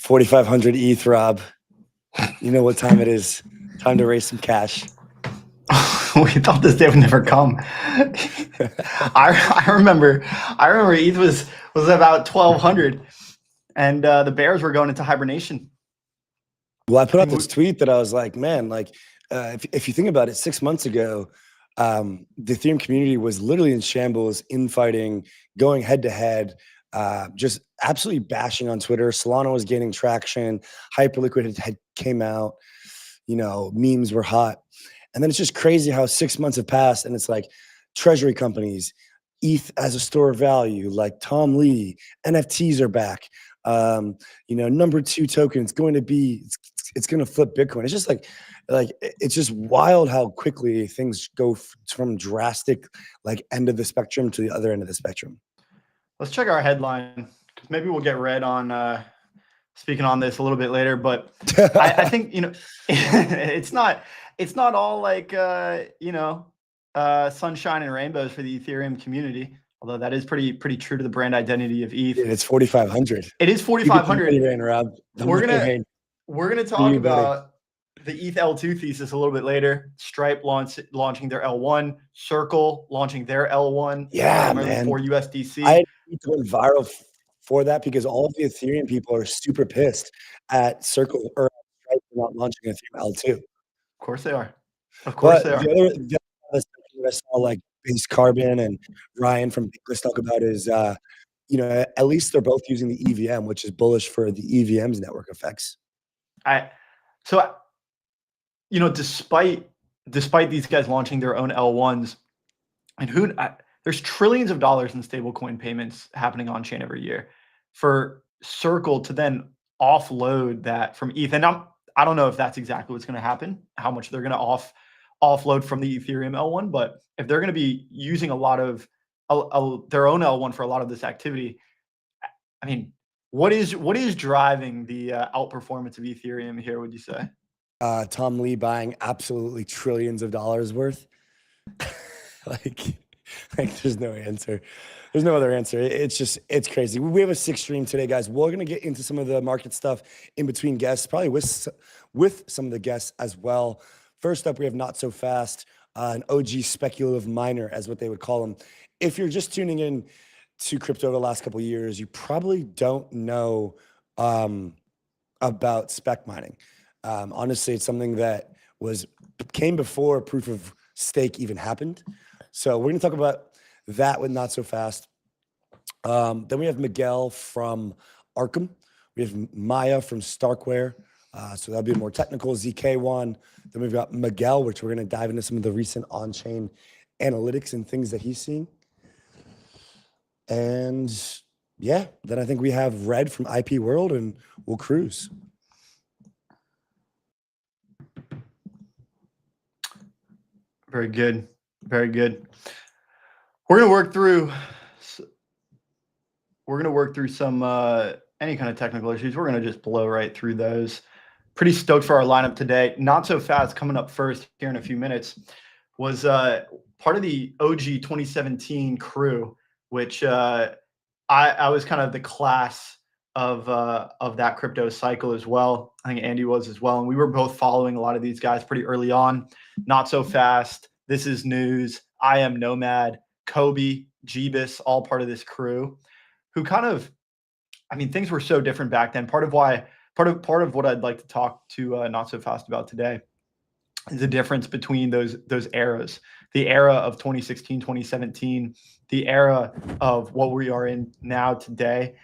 4,500 ETH, Rob. You know what time it is. Time to raise some cash. We thought this day would never come. I remember ETH was about 1,200, and the bears were going into hibernation. Well, I put out this tweet that I was like, man, like, if you think about it, 6 months ago, the Ethereum community was literally in shambles, infighting, going head to head, just absolutely bashing on Twitter. Solana was gaining traction. Hyperliquid had came out. You know, memes were hot. And then it's just crazy how 6 months have passed, and it's like treasury companies, ETH as a store of value, like Tom Lee, NFTs are back. You know, number 2 token, it's going to flip Bitcoin. It's just like it's just wild how quickly things go from drastic like end of the spectrum to the other end of the spectrum. Let's check our headline. Maybe we'll get Red on speaking on this a little bit later, but I think, you know, it's not all like sunshine and rainbows for the Ethereum community. Although that is pretty true to the brand identity of ETH. It's 4,500. It is 4,500. Rob. We're gonna talk about the ETH L2 thesis a little bit later. Stripe launching their L1, Circle launching their L1. Yeah, man. For USDC. I went viral for that because all of the Ethereum people are super pissed at Circle or Stripe for not launching Ethereum L2. Of course they are. Of course they are. The other that I saw, like Base Carbon and Ryan from Bitcoin talk about is, you know, at least they're both using the EVM, which is bullish for the EVM's network effects. You know, despite these guys launching their own L1s, and there's trillions of dollars in stablecoin payments happening on chain every year. For Circle to then offload that from ETH, and I don't know if that's exactly what's going to happen, how much they're going to offload from the Ethereum L1, but if they're going to be using a lot of their own L1 for a lot of this activity, I mean, what is driving the outperformance of Ethereum here, would you say? Tom Lee buying absolutely trillions of dollars worth. like there's no answer. There's no other answer. It's crazy. We have a 6th stream today, guys. We're going to get into some of the market stuff in between guests, probably with some of the guests as well. First up, we have Not So Fast, an OG speculative miner, as what they would call him. If you're just tuning in to crypto the last couple of years, you probably don't know about spec mining. Honestly, it's something that came before proof of stake even happened. So we're going to talk about that with Not So Fast. Then we have Miguel from Arkham. We have Maya from Starkware. So that'll be more technical. ZK one. Then we've got Miguel, which we're going to dive into some of the recent on-chain analytics and things that he's seeing. And yeah, then I think we have Red from IP World, and we'll cruise. Very good. Very good. We're going to work through some any kind of technical issues. We're going to just blow right through those. Pretty stoked for our lineup today. Not So Fast coming up first here in a few minutes was part of the OG 2017 crew, which I was kind of the class of that crypto cycle as well. I think Andy was as well. And we were both following a lot of these guys pretty early on. Not So Fast, This Is News, I Am Nomad, Kobe, Jeebus, all part of this crew who kind of, I mean, things were so different back then. Part of what I'd like to talk to Not So Fast about today is the difference between those eras, the era of 2016, 2017, the era of what we are in now today.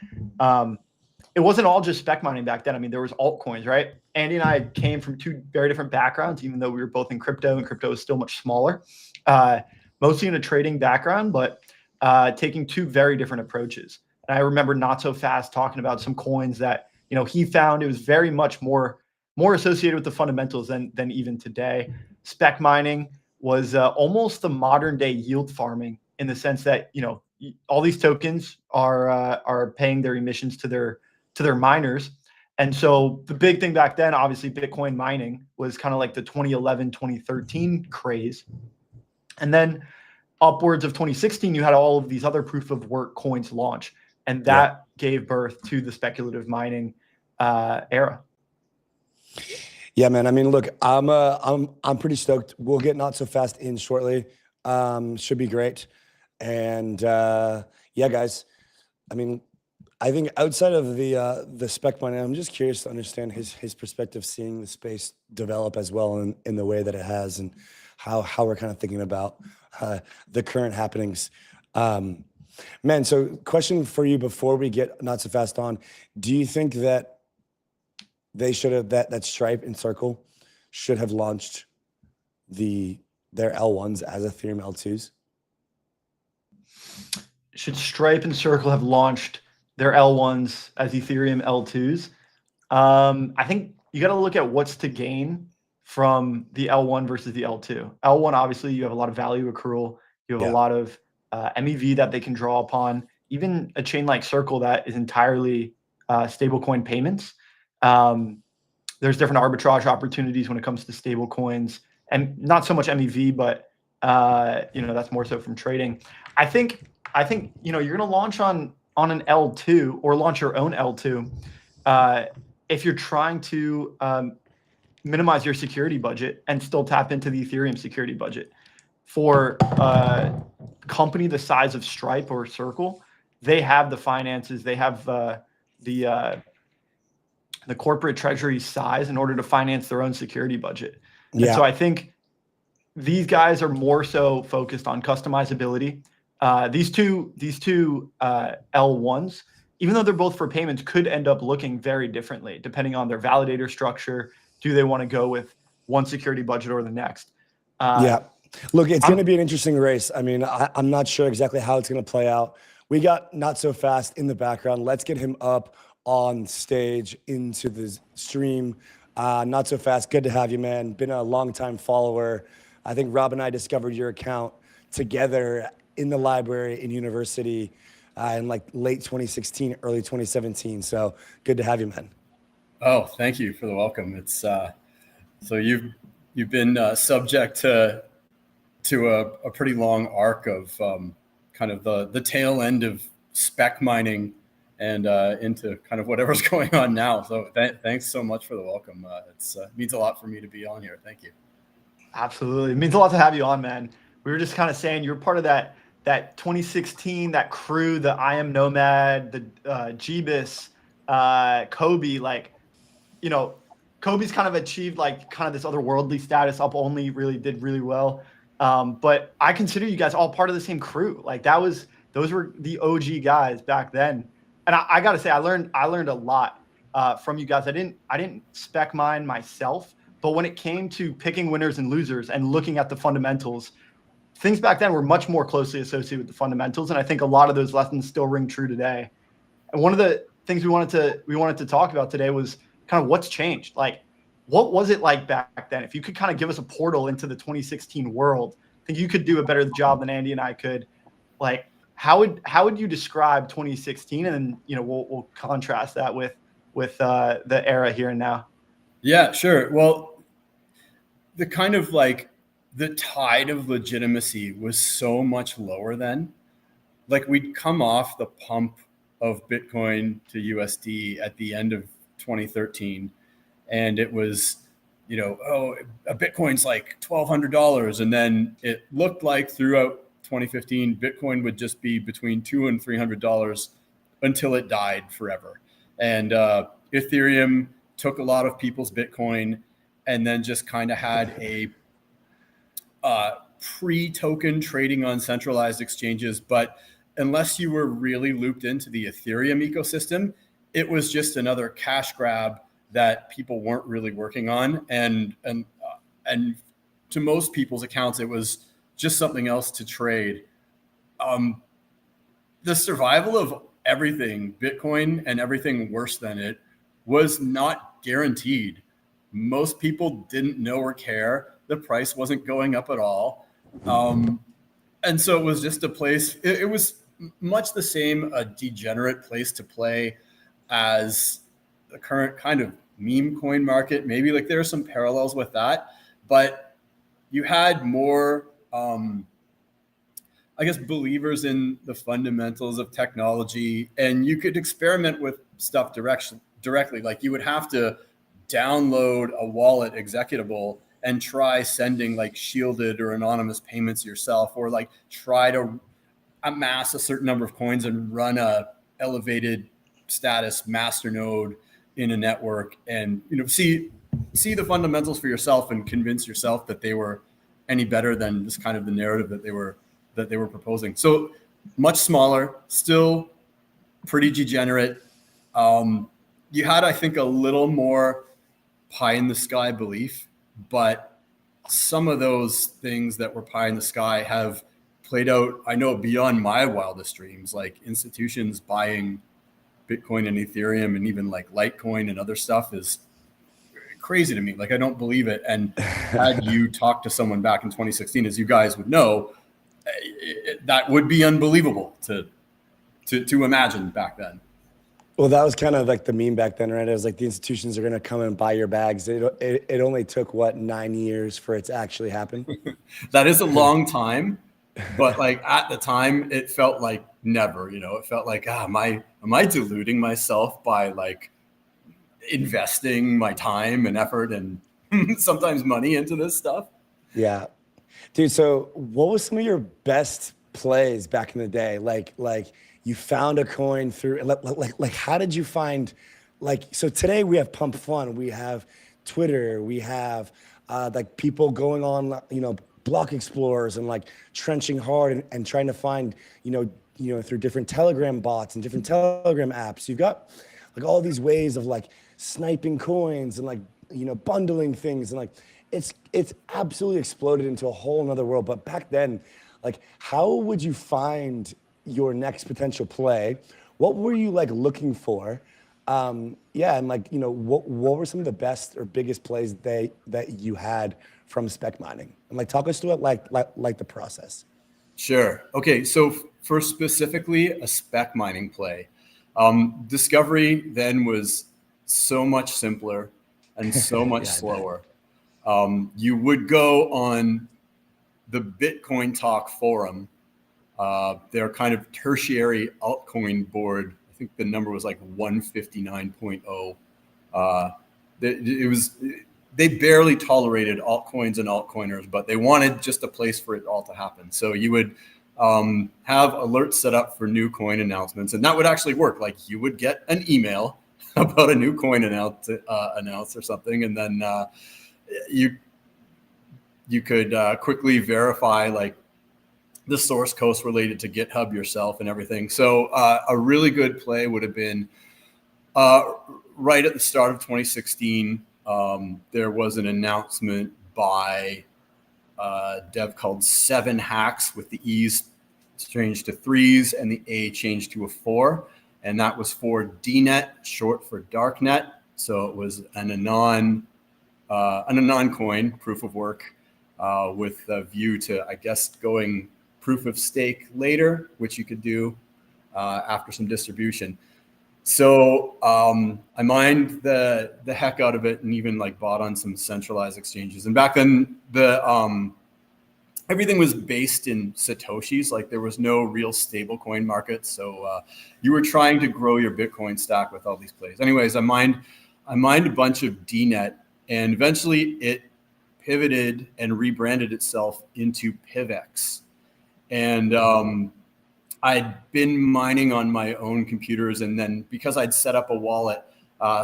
It wasn't all just spec mining back then. I mean, there was altcoins, right? Andy and I came from 2 very different backgrounds, even though we were both in crypto, and crypto is still much smaller. Mostly in a trading background, but taking 2 very different approaches. And I remember Not So Fast talking about some coins that, you know, he found it was very much more associated with the fundamentals than even today. Spec mining was almost the modern day yield farming, in the sense that, you know, all these tokens are paying their emissions to their miners. And so the big thing back then, obviously Bitcoin mining was kind of like the 2011, 2013 craze. And then upwards of 2016, you had all of these other proof of work coins launch. And that gave birth to the speculative mining era. Yeah, man. I mean, look, I'm pretty stoked. We'll get Not So Fast in shortly. Should be great. And yeah, guys. I mean, I think outside of the spec money, I'm just curious to understand his perspective, seeing the space develop as well in the way that it has, and how we're kind of thinking about the current happenings. Man, so question for you before we get Not So Fast on: do you think that they should have that Stripe and Circle should have launched their L1s as Ethereum L2s? Should Stripe and Circle have launched their L1s as Ethereum L2s? I think you got to look at what's to gain from the L1 versus the L2. L1, obviously, you have a lot of value accrual. You have a lot of MEV that they can draw upon. Even a chain like Circle that is entirely stablecoin payments. There's different arbitrage opportunities when it comes to stable coins, and not so much MEV, but that's more so from trading. I think you're going to launch on an L2 or launch your own L2 if you're trying to minimize your security budget and still tap into the Ethereum security budget. For a company the size of Stripe or Circle, they have the finances, they have the corporate treasury size in order to finance their own security budget. Yeah. And so I think these guys are more so focused on customizability. These two L1s, even though they're both for payments, could end up looking very differently depending on their validator structure. Do they want to go with one security budget or the next? Yeah. Look, it's going to be an interesting race. I mean, I'm not sure exactly how it's going to play out. We got Not So Fast in the background. Let's get him up on stage into the stream. Not So Fast, good to have you, man. Been a longtime follower. I think Rob and I discovered your account together in the library in university in like late 2016, early 2017. So good to have you, man. Oh, thank you for the welcome. It's so you've been subject to a pretty long arc of kind of the tail end of spec mining and into kind of whatever's going on now. So thanks so much for the welcome. It means a lot for me to be on here. Thank you. Absolutely. It means a lot to have you on, man. We were just kind of saying you're part of that 2016, that crew, the I Am Nomad, the Jeebus, Kobe, Kobe's kind of achieved like kind of this otherworldly status, up only did really well. But I consider you guys all part of the same crew. Like those were the OG guys back then. And I got to say, I learned a lot from you guys. I didn't spec mine myself, but when it came to picking winners and losers and looking at the fundamentals, things back then were much more closely associated with the fundamentals. And I think a lot of those lessons still ring true today. And one of the things we wanted to talk about today was kind of what's changed. Like, what was it like back then? If you could kind of give us a portal into the 2016 world, I think you could do a better job than Andy and I could. Like, how would you describe 2016? And then, we'll contrast that with the era here and now. Yeah, sure. Well, the kind of like the tide of legitimacy was so much lower then. Like we'd come off the pump of Bitcoin to USD at the end of 2013. And it was, a Bitcoin's like $1,200. And then it looked like throughout 2015, Bitcoin would just be between $200 and $300 until it died forever. And Ethereum took a lot of people's Bitcoin and then just kind of had a pre-token trading on centralized exchanges. But unless you were really looped into the Ethereum ecosystem, it was just another cash grab that people weren't really working on. And to most people's accounts, it was just something else to trade. The survival of everything, Bitcoin and everything worse than it, was not guaranteed. Most people didn't know or care. The price wasn't going up at all. And so it was just a place, it was much the same, a degenerate place to play as the current kind of meme coin market. Maybe like there are some parallels with that, but you had more, I guess, believers in the fundamentals of technology, and you could experiment with stuff directly. Like you would have to download a wallet executable and try sending like shielded or anonymous payments yourself, or like try to amass a certain number of coins and run a elevated status master node in a network, and see the fundamentals for yourself and convince yourself that they were any better than just kind of the narrative that they were proposing. So much smaller, still pretty degenerate. You had, I think, a little more pie in the sky belief, but some of those things that were pie in the sky have played out, I know, beyond my wildest dreams, like institutions buying Bitcoin and Ethereum and even like Litecoin and other stuff is crazy to me. Like, I don't believe it. And had you talked to someone back in 2016, as you guys would know, that would be unbelievable to imagine back then. Well, that was kind of like the meme back then, right? It was like the institutions are going to come and buy your bags. It only took, what, 9 years for it to actually happen? That is a long time. But like at the time, it felt like never, it felt like, am I deluding myself by like investing my time and effort and sometimes money into this stuff? Yeah. Dude, so what was some of your best plays back in the day? Like you found a coin through, like how did you find, so today we have Pump Fun, we have Twitter, we have like people going on, block explorers and like trenching hard and trying to find, through different Telegram bots and different Telegram apps. You've got like all these ways of like sniping coins and like, bundling things, and like it's absolutely exploded into a whole nother world. But back then, like, how would you find your next potential play? What were you like looking for? And like, what were some of the best or biggest plays that you had from spec mining? And like, talk us through it, like the process. Sure. Okay. So for specifically a spec mining play, discovery then was so much simpler and so much slower. You would go on the Bitcoin Talk forum, their kind of tertiary altcoin board. I think the number was like 159.0. They barely tolerated altcoins and altcoiners, but they wanted just a place for it all to happen. So you would have alerts set up for new coin announcements, and that would actually work. Like you would get an email about a new coin announced or something, and then you could quickly verify like the source code related to GitHub yourself and everything. So a really good play would have been right at the start of 2016. There was an announcement by a dev called 7hacks, with the E's changed to 3s and the A changed to a 4. And that was for DNet, short for darknet. So it was an anon coin, proof of work, with a view to, I guess, going proof of stake later, which you could do after some distribution. So I mined the heck out of it and even like bought on some centralized exchanges. And back then, everything was based in Satoshis. Like there was no real stable coin market. So you were trying to grow your Bitcoin stack with all these plays. Anyways, I mined a bunch of DNet, and eventually it pivoted and rebranded itself into PivX. And I'd been mining on my own computers, and then because I'd set up a wallet,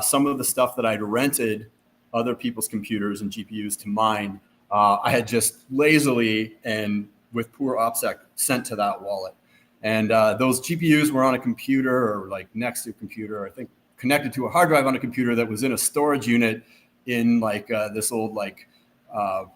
some of the stuff that I'd rented other people's computers and GPUs to mine, I had just lazily and with poor OPSEC sent to that wallet. And those GPUs were on a computer or like next to a computer, I think connected to a hard drive on a computer that was in a storage unit in like this old like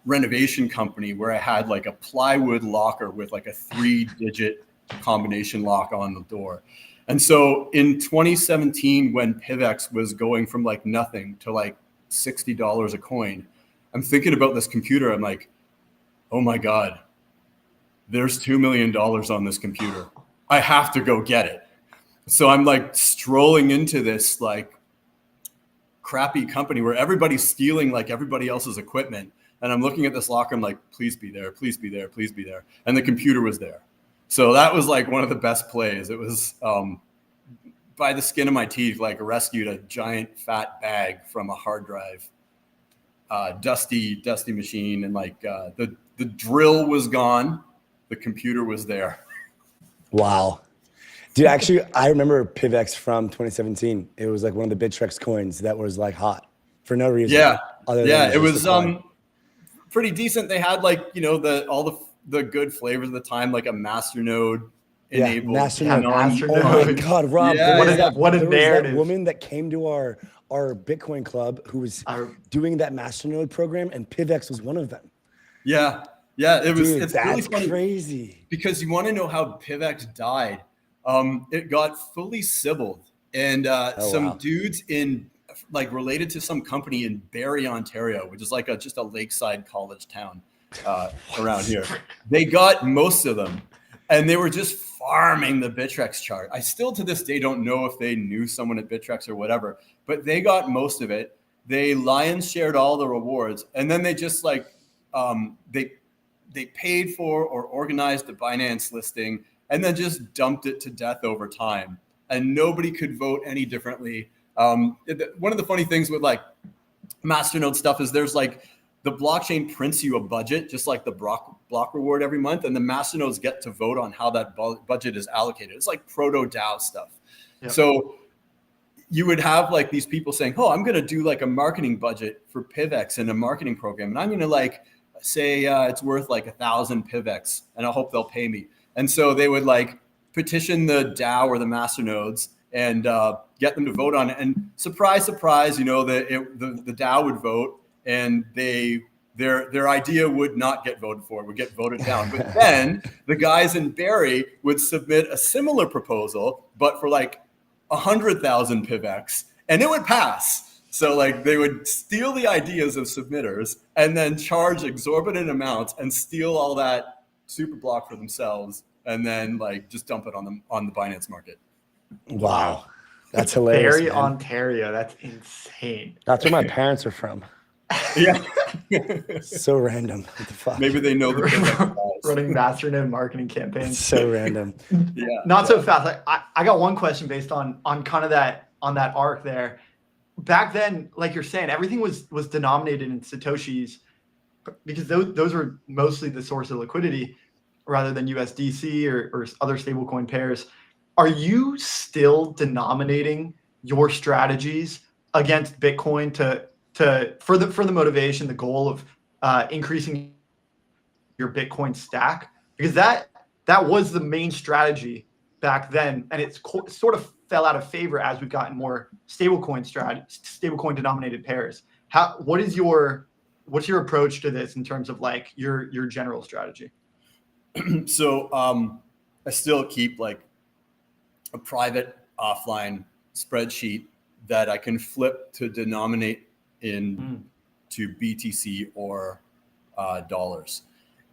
renovation company where I had like a plywood locker with like a 3-digit combination lock on the door. And so in 2017, when PivX was going from like nothing to like $60 a coin, I'm thinking about this computer. I'm like, oh my God, there's $2 million on this computer. I have to go get it. So I'm like strolling into this like crappy company where everybody's stealing like everybody else's equipment. And I'm looking at this locker. I'm like, please be there, please be there, please be there. And the computer was there. So that was like one of the best plays. It was by the skin of my teeth, like rescued a giant fat bag from a hard drive, dusty machine. And like the drill was gone. The computer was there. Wow. Dude, actually, I remember PivX from 2017. It was like one of the Bittrex coins that was like hot for no reason. Yeah. Other Yeah. than It just was the coin. pretty decent. They had like, you know, all the good flavors of the time, like a masternode enabled. Masternode. Masternode. Oh my God, Rob. Yeah, there was yeah. What a there was narrative. that woman that came to our Bitcoin club who was doing that Masternode program, and PivX was one of them. Yeah. Yeah. It was, Dude, it's that's really funny crazy. because you want to know how PivX died. It got fully sybiled, and some wow. dudes in like related to some company in Barrie, Ontario, which is like just a lakeside college town around here. They got most of them, and they were just farming the Bittrex chart. I still to this day don't know if they knew someone at Bittrex or whatever, but they got most of it. They lions shared all the rewards, and then they just like they paid for or organized the Binance listing, and then just dumped it to death over time. And nobody could vote any differently. One of the funny things with like Masternode stuff is there's like the blockchain prints you a budget, just like the block reward every month, and the masternodes get to vote on how that budget is allocated. It's like proto DAO stuff. Yep. So you would have like these people saying, oh, I'm going to do like a marketing budget for PivX and a marketing program. And I'm going to like say it's worth like 1,000 PivX and I hope they'll pay me. And so they would like petition the DAO or the masternodes and get them to vote on it. And surprise, surprise, you know, the DAO would vote, and their idea would not get voted for, it would get voted down. But then the guys in Barrie would submit a similar proposal, but for like 100,000 PivX, and it would pass. So like they would steal the ideas of submitters and then charge exorbitant amounts and steal all that super block for themselves, and then like just dump it on the Binance market. Wow. That's hilarious. Barrie, man. Ontario. That's insane. That's where my parents are from. Yeah. So random. What the fuck? Maybe they know the running masternode marketing campaigns. It's so random. Yeah. Not so fast. Like, I got one question based on kind of that arc there. Back then, like you're saying, everything was denominated in Satoshis because those were mostly the source of liquidity rather than USDC or other stablecoin pairs. Are you still denominating your strategies against Bitcoin for the motivation, the goal of increasing your Bitcoin stack? Because that was the main strategy back then, and it's sort of fell out of favor as we've gotten more stablecoin denominated pairs. What's your approach to this in terms of like your general strategy? So I still keep like a private offline spreadsheet that I can flip to denominate in to BTC or dollars.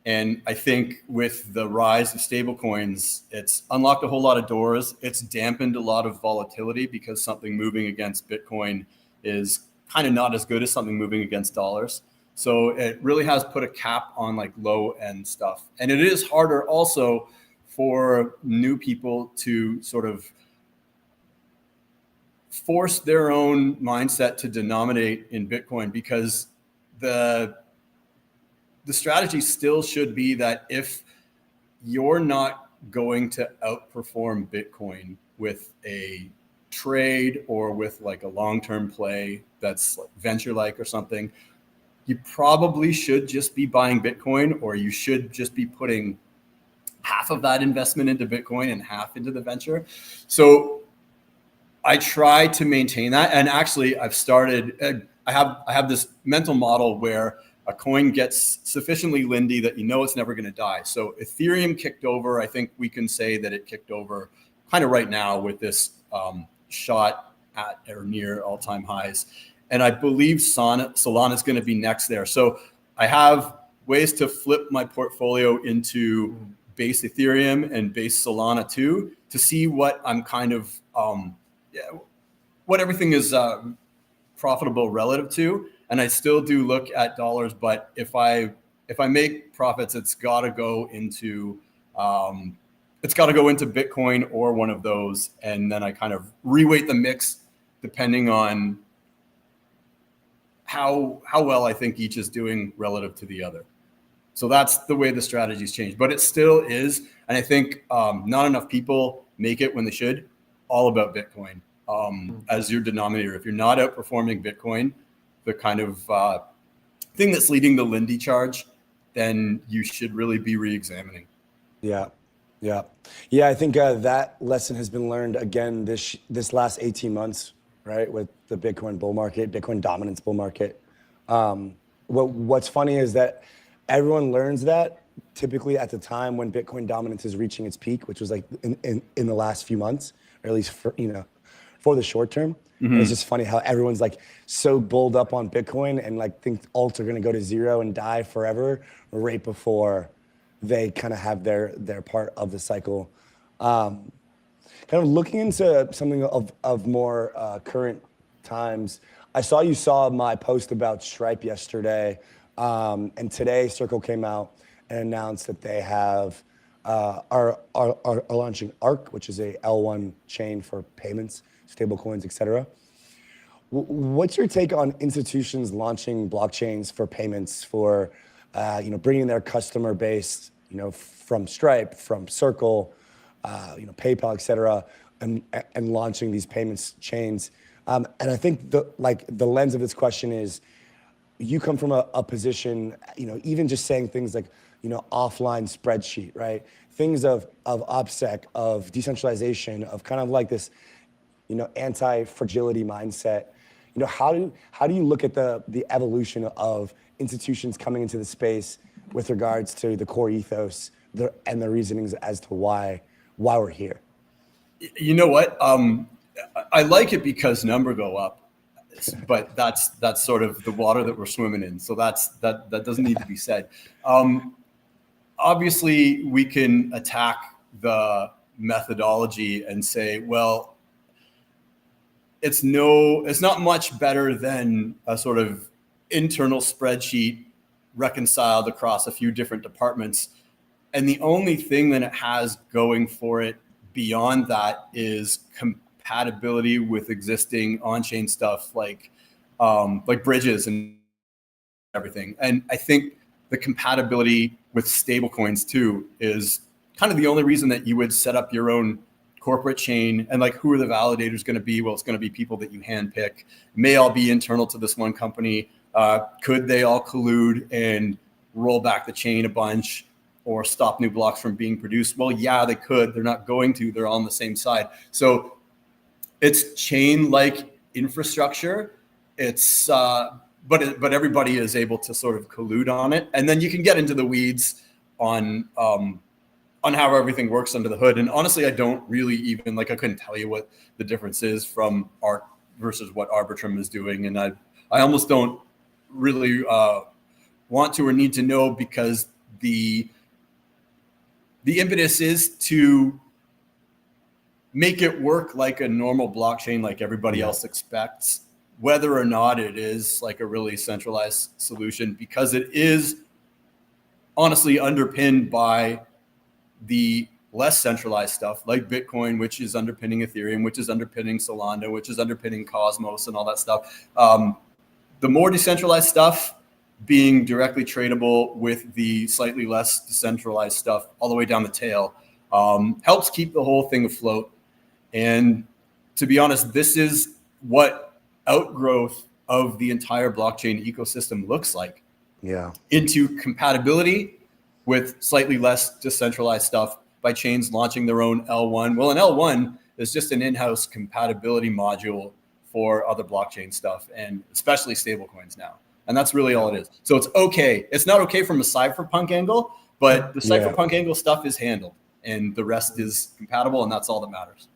And I think with the rise of stablecoins, it's unlocked a whole lot of doors. It's dampened a lot of volatility because something moving against Bitcoin is kind of not as good as something moving against dollars. So it really has put a cap on like low end stuff. And it is harder also for new people to sort of force their own mindset to denominate in Bitcoin, because the strategy still should be that if you're not going to outperform Bitcoin with a trade or with like a long-term play that's like venture-like or something, you probably should just be buying Bitcoin, or you should just be putting half of that investment into Bitcoin and half into the venture. So I try to maintain that. And actually I've started, I have this mental model where a coin gets sufficiently lindy that you know it's never going to die. So Ethereum kicked over. I think we can say that it kicked over kind of right now with this shot at or near all-time highs. And I believe Solana is going to be next there. So I have ways to flip my portfolio into base Ethereum and base Solana too, to see what I'm kind of, what everything is profitable relative to. And I still do look at dollars, but if I make profits, it's got to go into it's got to go into Bitcoin or one of those. And then I kind of reweight the mix depending on how well I think each is doing relative to the other. So that's the way the strategy's changed. But it still is, and I think not enough people make it when they should, all about Bitcoin as your denominator. If you're not outperforming Bitcoin, the kind of thing that's leading the Lindy charge, then you should really be re-examining. Yeah. I think that lesson has been learned again this last 18 months, right? With the Bitcoin bull market, Bitcoin dominance bull market. What's funny is that everyone learns that typically at the time when Bitcoin dominance is reaching its peak, which was like in the last few months, or at least for the short term. It's just funny how everyone's like so bulled up on Bitcoin and like think alts are going to go to zero and die forever right before they kind of have their part of the cycle. Kind of looking into something of more current times. I saw you saw my post about Stripe yesterday, and today Circle came out and announced that they have are launching ARC, which is a L1 chain for payments, stablecoins, etc. What's your take on institutions launching blockchains for payments for bringing their customer base, from Stripe, from Circle, PayPal, etc., and launching these payments chains? And I think the lens of this question is, you come from a position, even just saying things like, offline spreadsheet, right? Things of OPSEC, of decentralization, of kind of like this, anti-fragility mindset. How do you look at the evolution of institutions coming into the space with regards to the core ethos and the reasonings as to why we're here? You know what? I like it because number go up, but that's sort of the water that we're swimming in. So that doesn't need to be said. Obviously, we can attack the methodology and say, well, it's not much better than a sort of internal spreadsheet reconciled across a few different departments. And the only thing that it has going for it beyond that is compatibility with existing on-chain stuff like bridges and everything. And I think the compatibility with stablecoins too is kind of the only reason that you would set up your own corporate chain. And like, who are the validators going to be? Well, it's going to be people that you handpick. May all be internal to this one company. Could they all collude and roll back the chain a bunch or stop new blocks from being produced? Well, yeah, they could. They're not going to. They're on the same side. So it's chain-like infrastructure. It's but everybody is able to sort of collude on it, and then you can get into the weeds on how everything works under the hood. And honestly, I don't really even I couldn't tell you what the difference is from ARC versus what Arbitrum is doing, and I almost don't really want to or need to know, because the impetus is to make it work like a normal blockchain, like everybody else expects, whether or not it is like a really centralized solution, because it is honestly underpinned by the less centralized stuff like Bitcoin, which is underpinning Ethereum, which is underpinning Solana, which is underpinning Cosmos and all that stuff. The more decentralized stuff being directly tradable with the slightly less decentralized stuff all the way down the tail helps keep the whole thing afloat. And to be honest, this is what outgrowth of the entire blockchain ecosystem looks like. Yeah. Into compatibility with slightly less decentralized stuff by chains launching their own L1. Well, an L1 is just an in-house compatibility module for other blockchain stuff, and especially stablecoins now. And that's really all it is. So it's okay. It's not okay from a cypherpunk angle, but the cypherpunk angle stuff is handled, and the rest is compatible, and that's all that matters.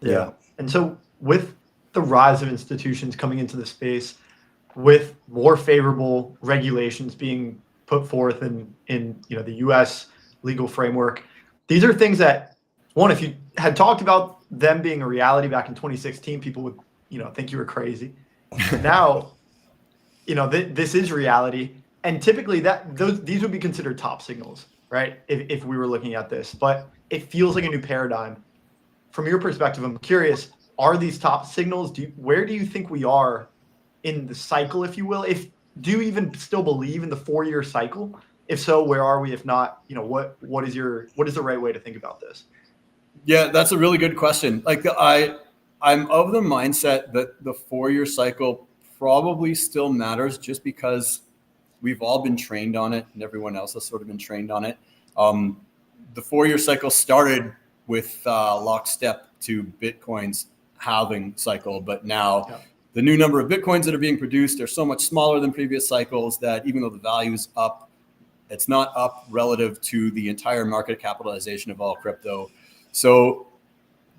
Yeah. And so with the rise of institutions coming into the space, with more favorable regulations being put forth in the US legal framework, these are things that, one, if you had talked about them being a reality back in 2016, people would think you were crazy. Now, this is reality, and typically these would be considered top signals, right? If we were looking at this, but it feels like a new paradigm. From your perspective, I'm curious, are these top signals? Where do you think we are in the cycle, if you will? Do you even still believe in the 4-year cycle? If so, where are we? If not, what is the right way to think about this? Yeah, that's a really good question. Like I'm of the mindset that the 4-year cycle probably still matters, just because we've all been trained on it and everyone else has sort of been trained on it. The 4-year cycle started with lockstep to Bitcoin's halving cycle, but now the new number of Bitcoins that are being produced are so much smaller than previous cycles that even though the value is up, it's not up relative to the entire market capitalization of all crypto. So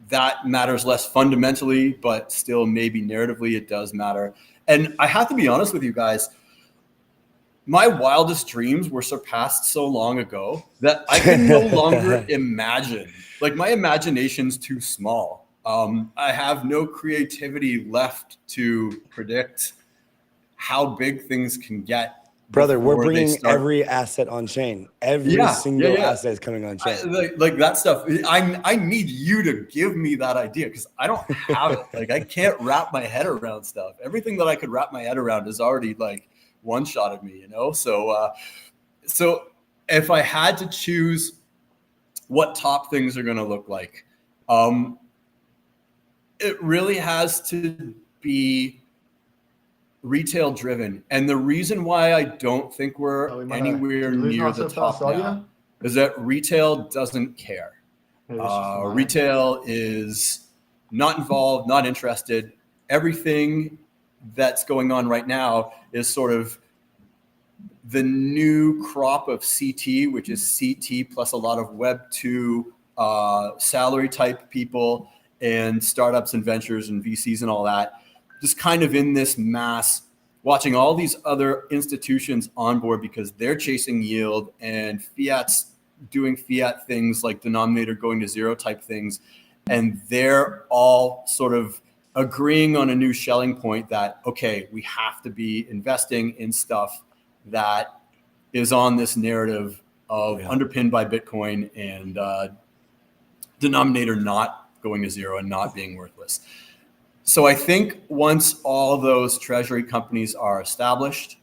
that matters less fundamentally, but still maybe narratively it does matter. And I have to be honest with you guys, my wildest dreams were surpassed so long ago that I can no longer imagine. Like, my imagination's too small. I have no creativity left to predict how big things can get. Brother, we're bringing every asset on chain. Every single asset is coming on chain. Like that stuff. I need you to give me that idea, because I don't have it. Like, I can't wrap my head around stuff. Everything that I could wrap my head around is already like one-shotted me, So, so if I had to choose what top things are going to look like, it really has to be retail driven. And the reason why I don't think we're anywhere near the top now is that retail doesn't care. Retail is not involved, not interested. Everything that's going on right now is sort of the new crop of CT, which is CT plus a lot of Web 2 salary type people and startups and ventures and VCs and all that, just kind of in this mass, watching all these other institutions on board because they're chasing yield, and fiat's doing fiat things like denominator going to zero type things. And they're all sort of agreeing on a new Schelling point that, okay, we have to be investing in stuff that is on this narrative of underpinned by Bitcoin and denominator not going to zero and not being worthless. So I think once all those treasury companies are established,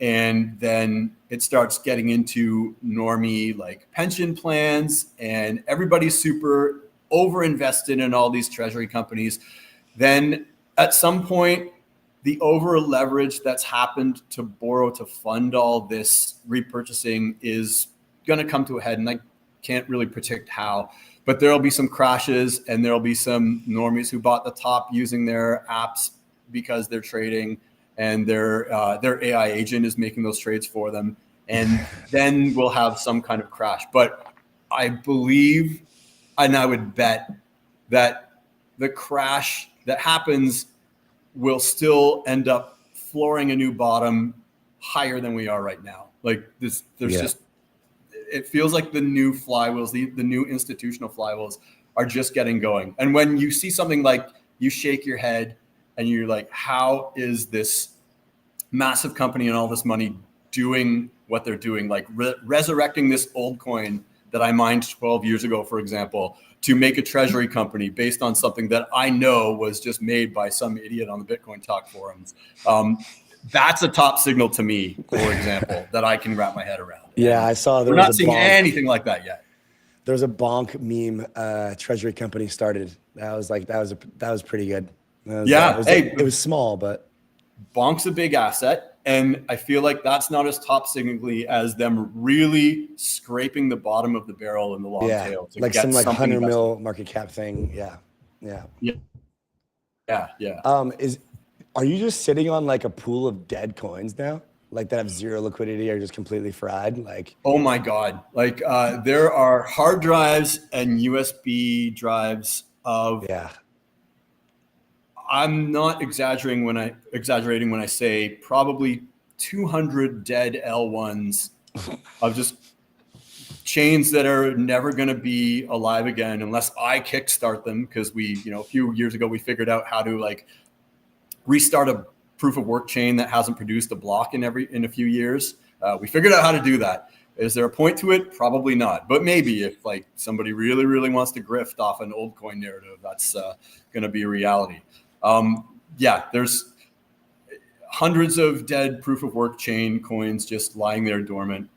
and then it starts getting into normie like pension plans, and everybody's super over invested in all these treasury companies, then at some point the over leverage that's happened to borrow to fund all this repurchasing is going to come to a head, and I can't really predict how. But there'll be some crashes, and there'll be some normies who bought the top using their apps because they're trading, and their AI agent is making those trades for them. And then we'll have some kind of crash. But I believe, and I would bet, that the crash that happens will still end up flooring a new bottom higher than we are right now. Like this, there's it feels like the new flywheels, the new institutional flywheels are just getting going. And when you see something like, you shake your head and you're like, how is this massive company and all this money doing what they're doing? Like resurrecting this old coin that I mined 12 years ago, for example, to make a treasury company based on something that I know was just made by some idiot on the Bitcoin Talk forums. That's a top signal to me, for example, that I can wrap my head around. Yeah, I saw we're not seeing anything like that yet. There's a bonk meme treasury company started. That was pretty good. It was small, but bonk's a big asset, and I feel like that's not as top signally as them really scraping the bottom of the barrel in the long tail. To like get some like 100 invested. mil market cap thing. Yeah. Are you just sitting on like a pool of dead coins now? Like that have zero liquidity or just completely fried? Like, oh my God. Like there are hard drives and USB drives of, I'm not exaggerating when I say probably 200 dead L1s of just chains that are never going to be alive again unless I kickstart them. Cause we, a few years ago, we figured out how to like restart a proof of work chain that hasn't produced a block in a few years. We figured out how to do that. Is there a point to it? Probably not. But maybe if like somebody really, really wants to grift off an old coin narrative, that's going to be a reality. Yeah, there's hundreds of dead proof of work chain coins just lying there dormant.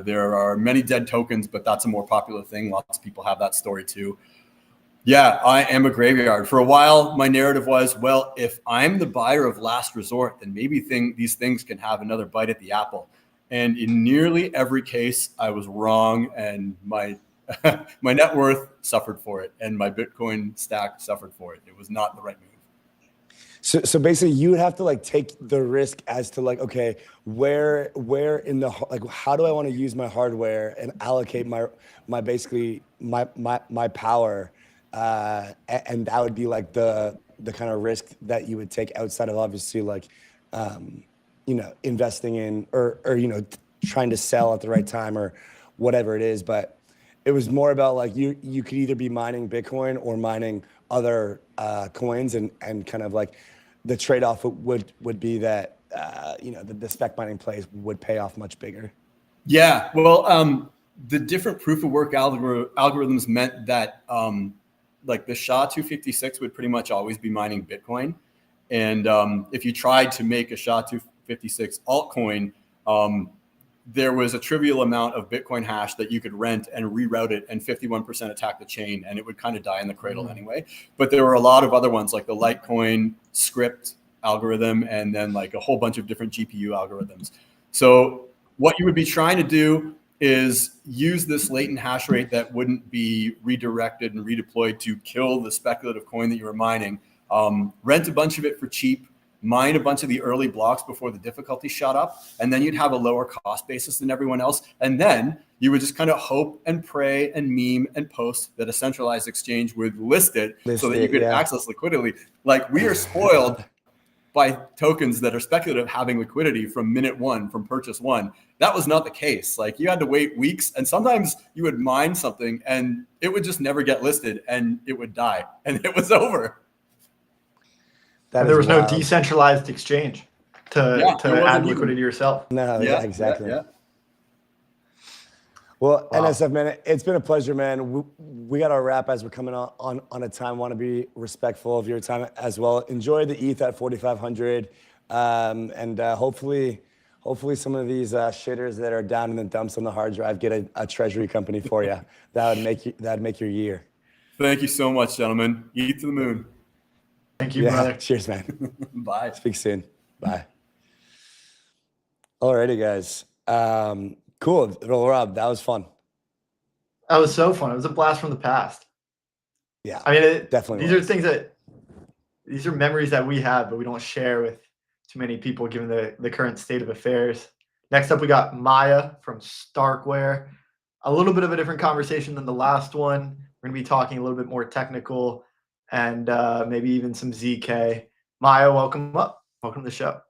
There are many dead tokens, but that's a more popular thing. Lots of people have that story too. Yeah, I am a graveyard. For a while, my narrative was, well, if I'm the buyer of last resort, then maybe these things can have another bite at the apple. And in nearly every case, I was wrong, and my my net worth suffered for it, and my Bitcoin stack suffered for it. It was not the right move. So basically, you would have to like take the risk as to like, okay, where in the like, how do I want to use my hardware and allocate my basically my power, and that would be like the kind of risk that you would take outside of obviously like, you know, investing in or you know, trying to sell at the right time or whatever it is. But it was more about like you could either be mining Bitcoin or mining other coins, and kind of like the trade-off would be that you know, the spec mining plays would pay off much bigger. Yeah, well, the different proof of work algorithms meant that like the SHA-256 would pretty much always be mining Bitcoin, and if you tried to make a SHA-256 altcoin, there was a trivial amount of Bitcoin hash that you could rent and reroute it, and 51% attack the chain, and it would kind of die in the cradle anyway. But there were a lot of other ones like the Litecoin script algorithm, and then like a whole bunch of different GPU algorithms. So what you would be trying to do is use this latent hash rate that wouldn't be redirected and redeployed to kill the speculative coin that you were mining, rent a bunch of it for cheap, mine a bunch of the early blocks before the difficulty shot up, and then you'd have a lower cost basis than everyone else. And then you would just kind of hope and pray and meme and post that a centralized exchange would list it so that you could access liquidity. Like, we are spoiled by tokens that are speculative having liquidity from minute one, from purchase one. That was not the case. Like, you had to wait weeks, and sometimes you would mine something and it would just never get listed and it would die and it was over. There was no decentralized exchange to add liquidity yourself. No, yeah, exactly. Yeah. Well, wow. NSF, man, it's been a pleasure, man. We got our wrap as we're coming on a time. Want to be respectful of your time as well. Enjoy the ETH at 4,500, and hopefully some of these shitters that are down in the dumps on the hard drive get a treasury company for you. That'd make your year. Thank you so much, gentlemen. ETH to the moon. Thank you, brother. Cheers, man. Bye. Speak soon. Bye. Alrighty, guys. Cool. Rob, that was fun. That was so fun. It was a blast from the past. Yeah. I mean, definitely. These are memories that we have, but we don't share with too many people given the current state of affairs. Next up, we got Maya from Starkware. A little bit of a different conversation than the last one. We're going to be talking a little bit more technical, and maybe even some ZK. Maya, welcome up. Welcome to the show.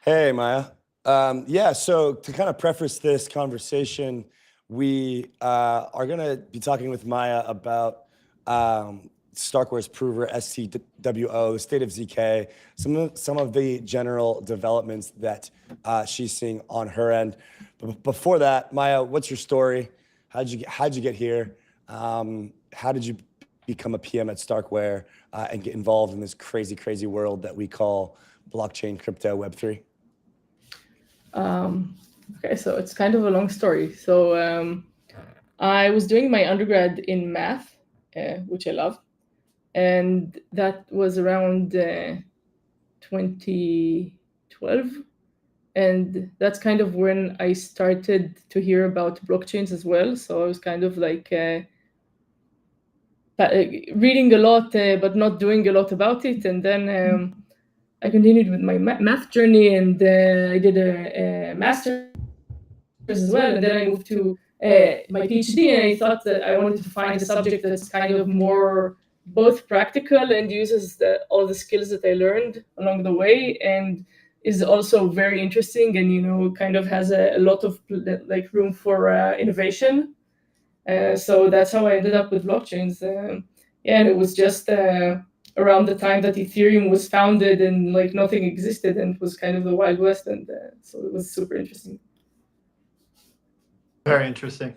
Hey, Maya. Yeah, so to kind of preface this conversation, we are going to be talking with Maya about Starkware's prover, STWO, the state of ZK, some of the general developments that she's seeing on her end. But before that, Maya, what's your story? How'd you get here? How did you become a PM at Starkware and get involved in this crazy world that we call blockchain, crypto, Web3? Okay, so it's kind of a long story. So I was doing my undergrad in math, which I love, and that was around 2012. And that's kind of when I started to hear about blockchains as well. So I was kind of like reading a lot, but not doing a lot about it. And then I continued with my math journey, and I did a master's as well. And then I moved to my PhD, and I thought that I wanted to find a subject that's kind of more both practical and uses all the skills that I learned along the way, and is also very interesting, and kind of has a lot of like room for innovation. So that's how I ended up with blockchains. And it was just around the time that Ethereum was founded, and like nothing existed, and it was kind of the Wild West, and so it was super interesting. Very interesting.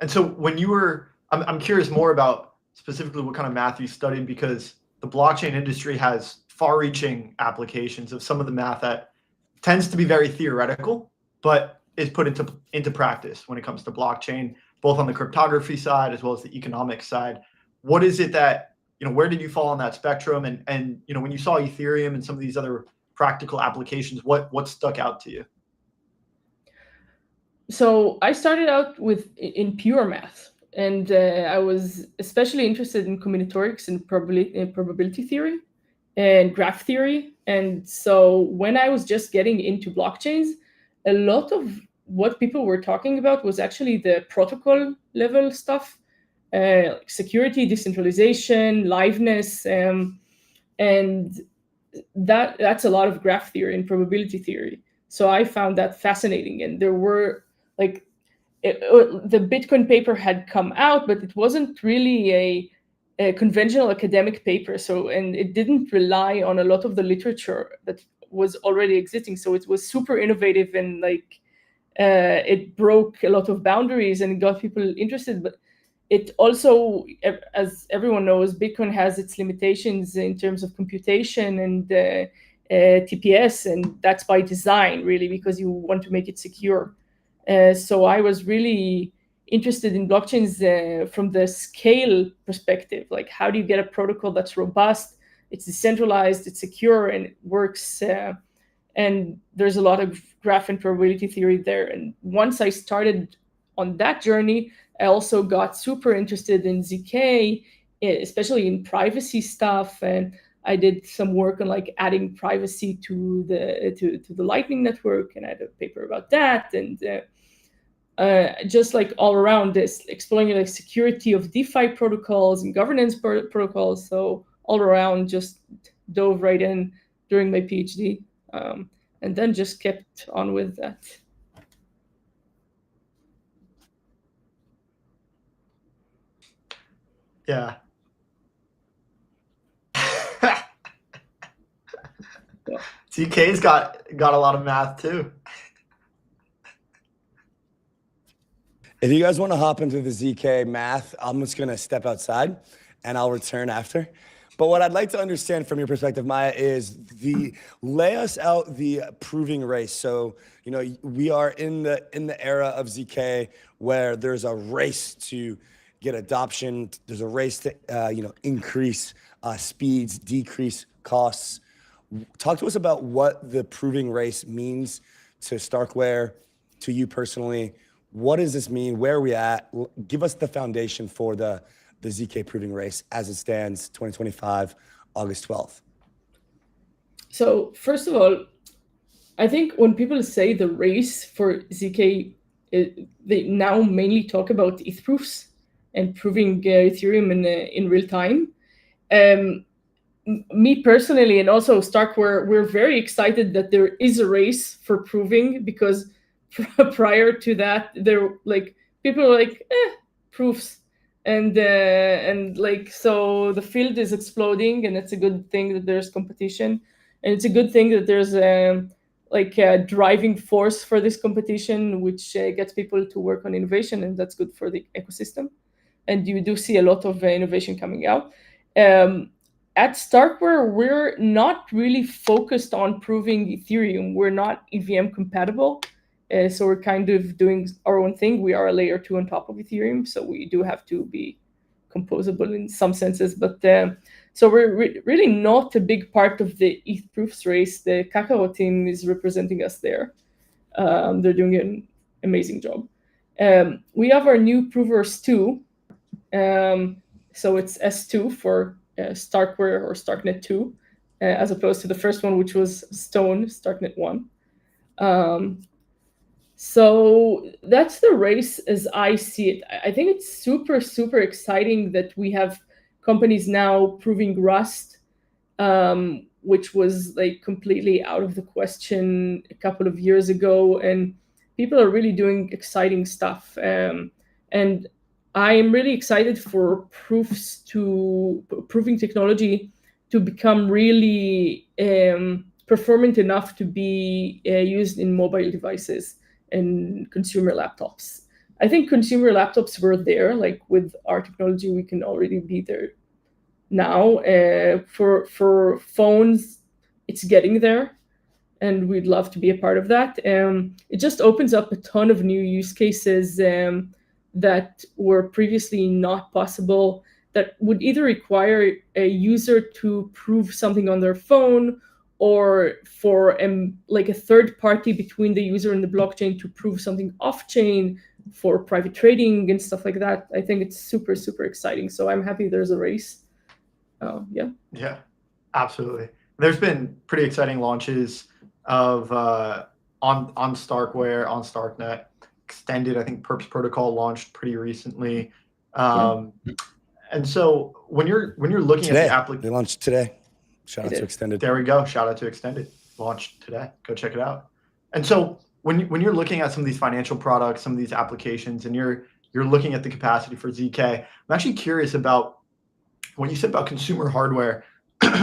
And so when you were, I'm curious more about specifically what kind of math you studied, because the blockchain industry has far-reaching applications of some of the math that tends to be very theoretical, but is put into practice when it comes to blockchain, both on the cryptography side as well as the economic side. What is it that, where did you fall on that spectrum? And when you saw Ethereum and some of these other practical applications, what stuck out to you? So I started out in pure math, and I was especially interested in combinatorics and probability theory and graph theory. And so when I was just getting into blockchains, a lot of what people were talking about was actually the protocol level stuff, like security, decentralization, liveness, and that's a lot of graph theory and probability theory. So I found that fascinating. And there were the Bitcoin paper had come out, but it wasn't really a conventional academic paper. And it didn't rely on a lot of the literature that was already existing. So it was super innovative, and it broke a lot of boundaries and got people interested. But it also, as everyone knows, Bitcoin has its limitations in terms of computation and TPS, and that's by design, really, because you want to make it secure. So I was really interested in blockchains from the scale perspective. Like, how do you get a protocol that's robust, it's decentralized, it's secure, and it works? And there's a lot of graph and probability theory there. And once I started on that journey, I also got super interested in ZK, especially in privacy stuff. And I did some work on adding privacy to the Lightning Network, and I had a paper about that. And just all around this, exploring security of DeFi protocols and governance protocols. So all around, just dove right in during my PhD, and then just kept on with that. Yeah. ZK's got a lot of math too. If you guys want to hop into the ZK math, I'm just going to step outside and I'll return after. But what I'd like to understand from your perspective, Maya, is lay us out the proving race. So, we are in the era of ZK where there's a race to get adoption. There's a race to, increase speeds, decrease costs. Talk to us about what the proving race means to Starkware, to you personally. What does this mean? Where are we at? Give us the foundation for the ZK proving race as it stands, 2025, August 12th. So first of all, I think when people say the race for ZK, they now mainly talk about ETH proofs and proving Ethereum in real time. Me personally, and also Starkware, we're very excited that there is a race for proving, because prior to that, people were proofs, and so the field is exploding, and it's a good thing that there's competition, and it's a good thing that there's a driving force for this competition, which gets people to work on innovation, and that's good for the ecosystem. And you do see a lot of innovation coming out. At Starkware, we're not really focused on proving Ethereum. We're not EVM compatible. So we're kind of doing our own thing. We are a layer 2 on top of Ethereum, so we do have to be composable in some senses. But so we're really not a big part of the ETH proofs race. The 𝘗𝘂 team is representing us there. They're doing an amazing job. We have our new provers too. So it's S2 for Starkware or Starknet 2, as opposed to the first one, which was Stone, Starknet 1. So that's the race as I see it. I think it's super, super exciting that we have companies now proving Rust, which was completely out of the question a couple of years ago, and people are really doing exciting stuff. And I am really excited for proving technology to become really performant enough to be used in mobile devices and consumer laptops. I think consumer laptops were there, like with our technology, we can already be there now. For phones, it's getting there, and we'd love to be a part of that. It just opens up a ton of new use cases that were previously not possible, that would either require a user to prove something on their phone, or for like a third party between the user and the blockchain to prove something off-chain for private trading and stuff like that. I think it's super, super exciting. So I'm happy there's a race. Yeah. Yeah, absolutely. There's been pretty exciting launches of on Starkware, on Starknet, extended. I think Perps protocol launched pretty recently. And so when you're looking today, at the application, they launched today. Shout out to Extended. There we go. Shout out to Extended. Launched today. Go check it out. And so when you're looking at some of these financial products, some of these applications, and you're looking at the capacity for ZK, I'm actually curious about what you said about consumer hardware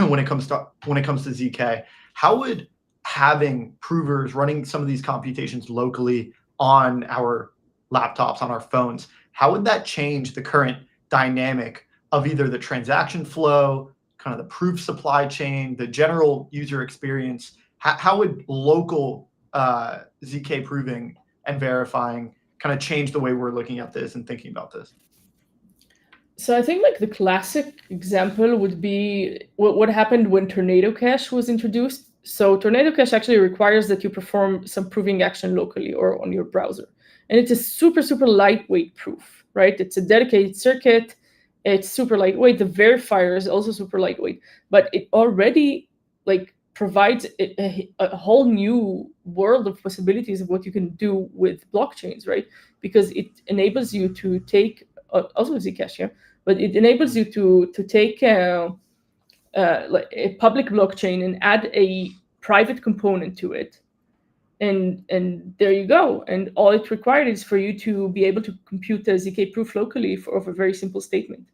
when it comes to ZK. How would having provers running some of these computations locally on our laptops, on our phones, how would that change the current dynamic of either the transaction flow, kind of the proof supply chain, the general user experience? How would local ZK proving and verifying kind of change the way we're looking at this and thinking about this? So I think like the classic example would be what happened when Tornado Cash was introduced. So Tornado Cash actually requires that you perform some proving action locally or on your browser. And it's a super, super lightweight proof, right? It's a dedicated circuit. It's super lightweight. The verifier is also super lightweight, but it already like provides a whole new world of possibilities of what you can do with blockchains, right? Because it enables you to take also Zcash, yeah, but it enables you to take like a public blockchain and add a private component to it, and there you go. And all it required is for you to be able to compute a ZK proof locally of a very simple statement.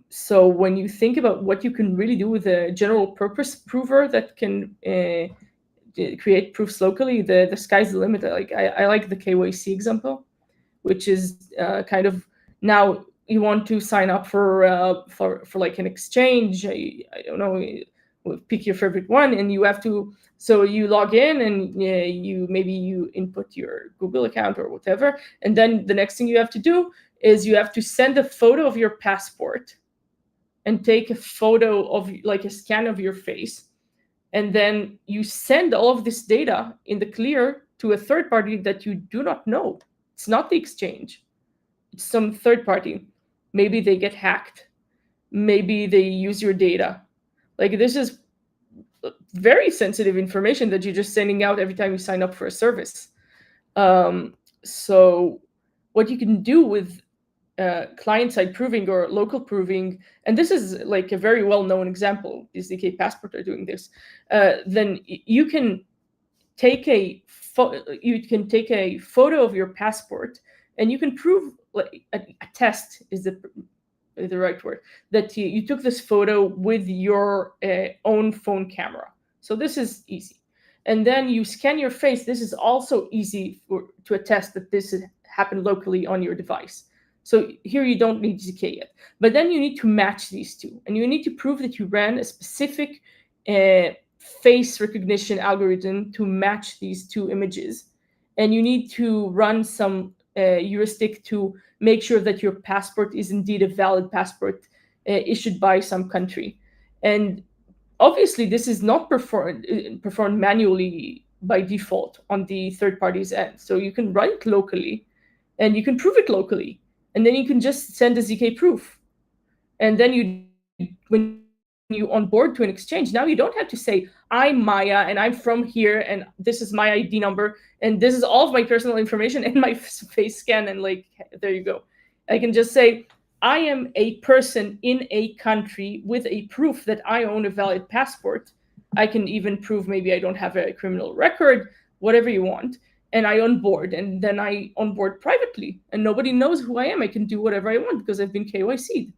So when you think about what you can really do with a general purpose prover that can create proofs locally, the sky's the limit. I like the KYC example, which is kind of, now you want to sign up for like an exchange. I don't know, pick your favorite one, and you have to. So you log in and you input your Google account or whatever, and then the next thing you have to do is you have to send a photo of your passport and take a photo of like a scan of your face, and then you send all of this data in the clear to a third party that you do not know. It's not the exchange. It's some third party. Maybe they get hacked. Maybe they use your data. Like, this is very sensitive information that you're just sending out every time you sign up for a service. So what you can do with client-side proving or local proving, and this is like a very well-known example, the ZK Passport are doing this, then you can take a photo of your passport, and you can prove, like, attest is the right word, that you took this photo with your own phone camera. So this is easy. And then you scan your face. This is also easy to attest that this happened locally on your device. So here you don't need ZK yet. But then you need to match these two. And you need to prove that you ran a specific face recognition algorithm to match these two images. And you need to run some heuristic to make sure that your passport is indeed a valid passport issued by some country. And obviously, this is not performed manually by default on the third party's end. So you can run it locally, and you can prove it locally. And then you can just send a ZK proof. And then when you onboard to an exchange, now you don't have to say, I'm Maya, and I'm from here, and this is my ID number, and this is all of my personal information and my face scan, and like, there you go. I can just say, I am a person in a country with a proof that I own a valid passport. I can even prove maybe I don't have a criminal record, whatever you want. And I onboard, and then I onboard privately, and nobody knows who I am. I can do whatever I want because I've been KYC'd.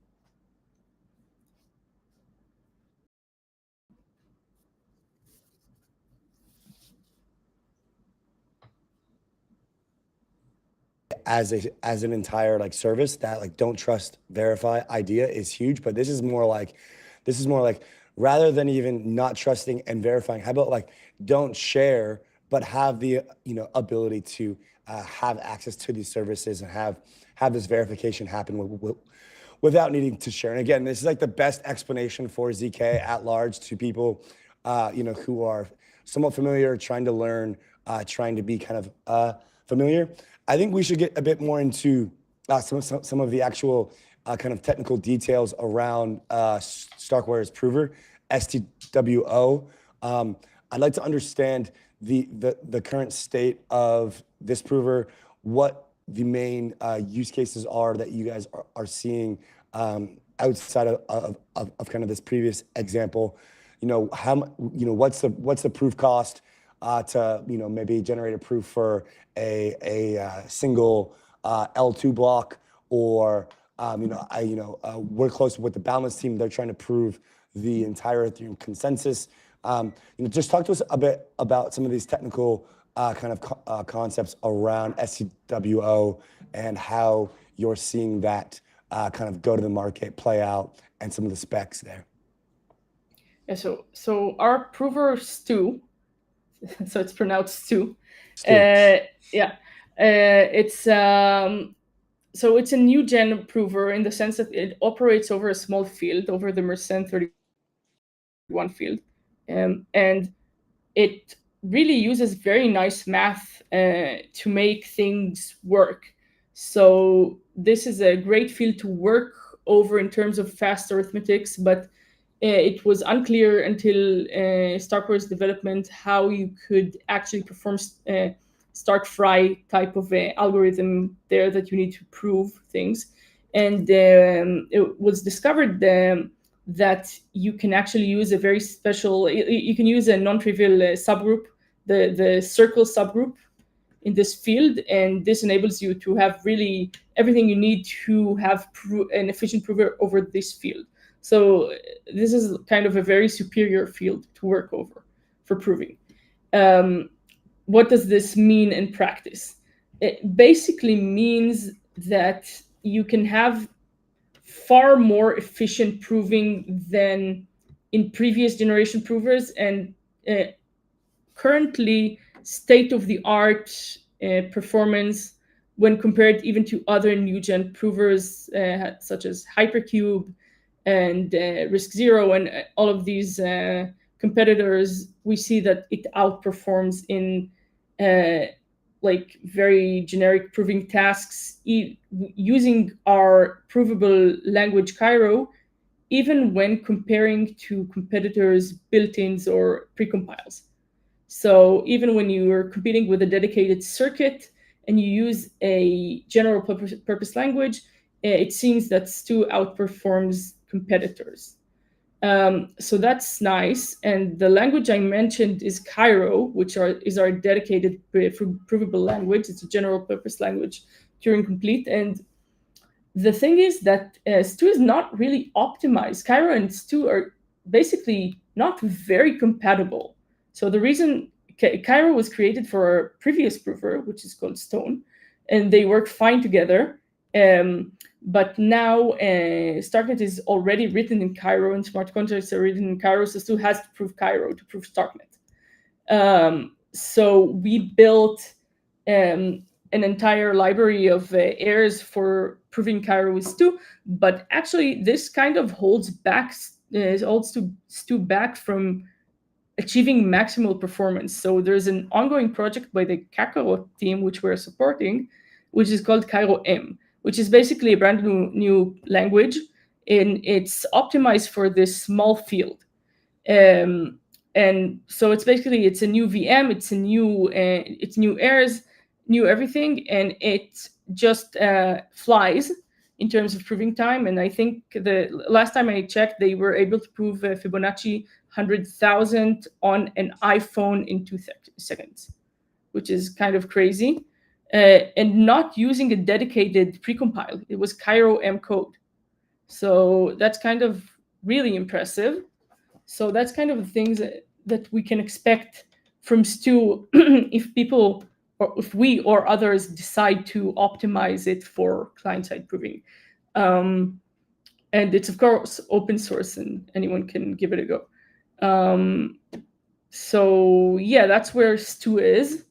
as an entire like service, that like don't trust, verify idea is huge. But this is more like rather than even not trusting and verifying, how about like don't share, but have the ability to have access to these services and have this verification happen without needing to share. And again, this is like the best explanation for ZK at large to people who are somewhat familiar, trying to learn, trying to be kind of familiar. I think we should get a bit more into some of the actual kind of technical details around Starkwire's prover, STWO. I'd like to understand the current state of this prover, what the main use cases are that you guys are seeing outside of kind of this previous example. What's the proof cost to maybe generate a proof for a single L2 block, or we're close with the balance team. They're trying to prove the entire Ethereum consensus. Just talk to us a bit about some of these technical kind of concepts around STWO and how you're seeing that kind of go to the market, play out, and some of the specs there. Yeah, so our prover Stu, so it's pronounced Stu. So it's a new gen prover in the sense that it operates over a small field, over the Mersenne 31 field, and it really uses very nice math to make things work. So this is a great field to work over in terms of fast arithmetics, but it was unclear until Starkwire's development how you could actually perform Stark-Fry type of algorithm there that you need to prove things. And it was discovered that you can actually use a very special, you can use a non-trivial subgroup, the circle subgroup in this field, and this enables you to have really everything you need to have an efficient prover over this field. So this is kind of a very superior field to work over for proving. What does this mean in practice? It basically means that you can have far more efficient proving than in previous generation provers, and currently state-of-the-art performance when compared even to other new gen provers such as Hypercube and RISC-0 and all of these competitors. We see that it outperforms in like very generic proving tasks using our provable language 𝘬𝘳, even when comparing to competitors' built-ins or precompiles. So even when you are competing with a dedicated circuit and you use a general purpose language, it seems that Stu outperforms competitors. So that's nice. And the language I mentioned is 𝘬𝘳, which is our dedicated provable language. It's a general purpose language, Turing complete. And the thing is that Stu is not really optimized. 𝘬𝘳 and Stu are basically not very compatible. So the reason 𝘬𝘳 was created for our previous prover, which is called Stone, and they work fine together. But now Starknet is already written in 𝘬𝘳, and smart contracts are written in 𝘬𝘳, so Stu has to prove 𝘬𝘳 to prove Starknet. So we built an entire library of errors for proving 𝘬𝘳 with Stu, but actually this kind of holds Stu back from achieving maximal performance. So there's an ongoing project by the Kakarot team, which we're supporting, which is called 𝘬𝘳𝑚, which is basically a brand new language, and it's optimized for this small field. And so it's basically, it's a new VM, it's new errors, new everything, and it just flies in terms of proving time. And I think the last time I checked, they were able to prove Fibonacci 100,000 on an iPhone in 2 seconds, which is kind of crazy. And not using a dedicated precompile. It was 𝘬𝘳𝑚 code. So that's kind of really impressive. So that's kind of the things that we can expect from Stu if people or if we or others decide to optimize it for client-side proving. And it's, of course, open source and anyone can give it a go. So yeah, that's where stu is.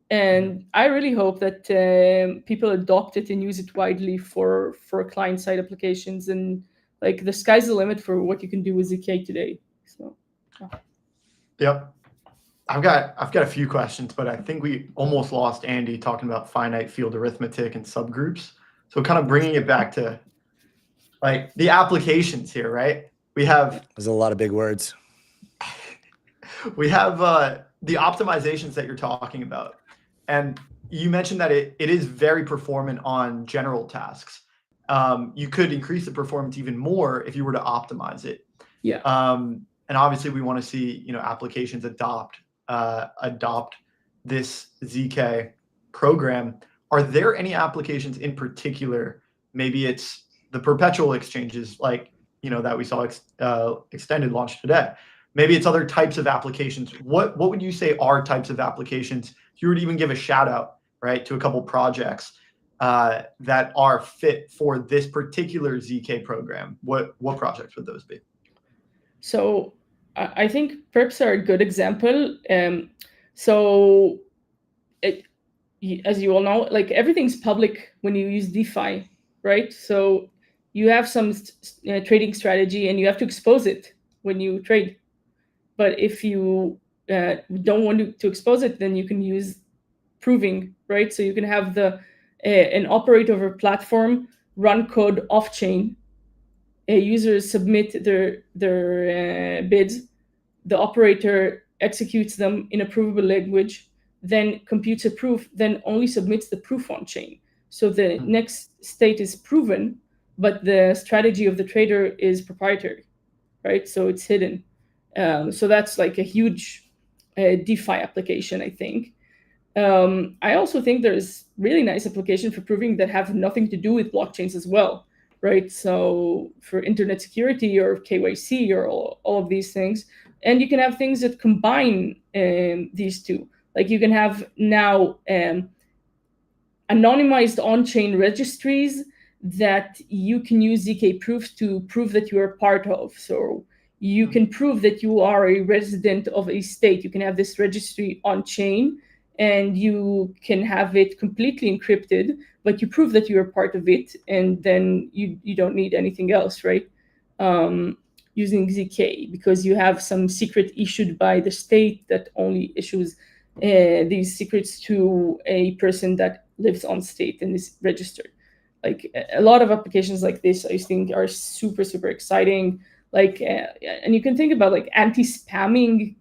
And I really hope that people adopt it and use it widely for client-side applications. And like the sky's the limit for what you can do with ZK today. So yeah. Yep. I've got a few questions, but I think we almost lost Andy talking about finite field arithmetic and subgroups. So kind of bringing it back to like the applications here, right? There's a lot of big words. We have the optimizations that you're talking about. And you mentioned that it is very performant on general tasks. You could increase the performance even more if you were to optimize it. Yeah. And obviously we want to see, applications adopt this ZK program. Are there any applications in particular? Maybe it's the perpetual exchanges like, that we saw extended launch today. Maybe it's other types of applications. What would you say are types of applications? If you were to even give a shout out, right, to a couple projects that are fit for this particular ZK program, what projects would those be? So I think perps are a good example. So as you all know, like everything's public when you use DeFi, right? So you have some trading strategy and you have to expose it when you trade. But if you don't want to expose it, then you can use proving, right? So you can have an operator over platform run code off chain. Users submit their bids. The operator executes them in a provable language, then computes a proof, then only submits the proof on chain. So the next state is proven, but the strategy of the trader is proprietary, right? So it's hidden. So that's like a huge DeFi application, I think. I also think there's really nice application for proving that have nothing to do with blockchains as well, right? So for internet security or KYC or all of these things. And you can have things that combine these two. Like you can have now anonymized on-chain registries that you can use ZK proofs to prove that you are part of. So you can prove that you are a resident of a state. You can have this registry on-chain and you can have it completely encrypted, but you prove that you are part of it, and then you don't need anything else, right? Using ZK, because you have some secret issued by the state that only issues these secrets to a person that lives on state and is registered. Like a lot of applications like this, I think, are super, super exciting. Like, and you can think about like anti-spamming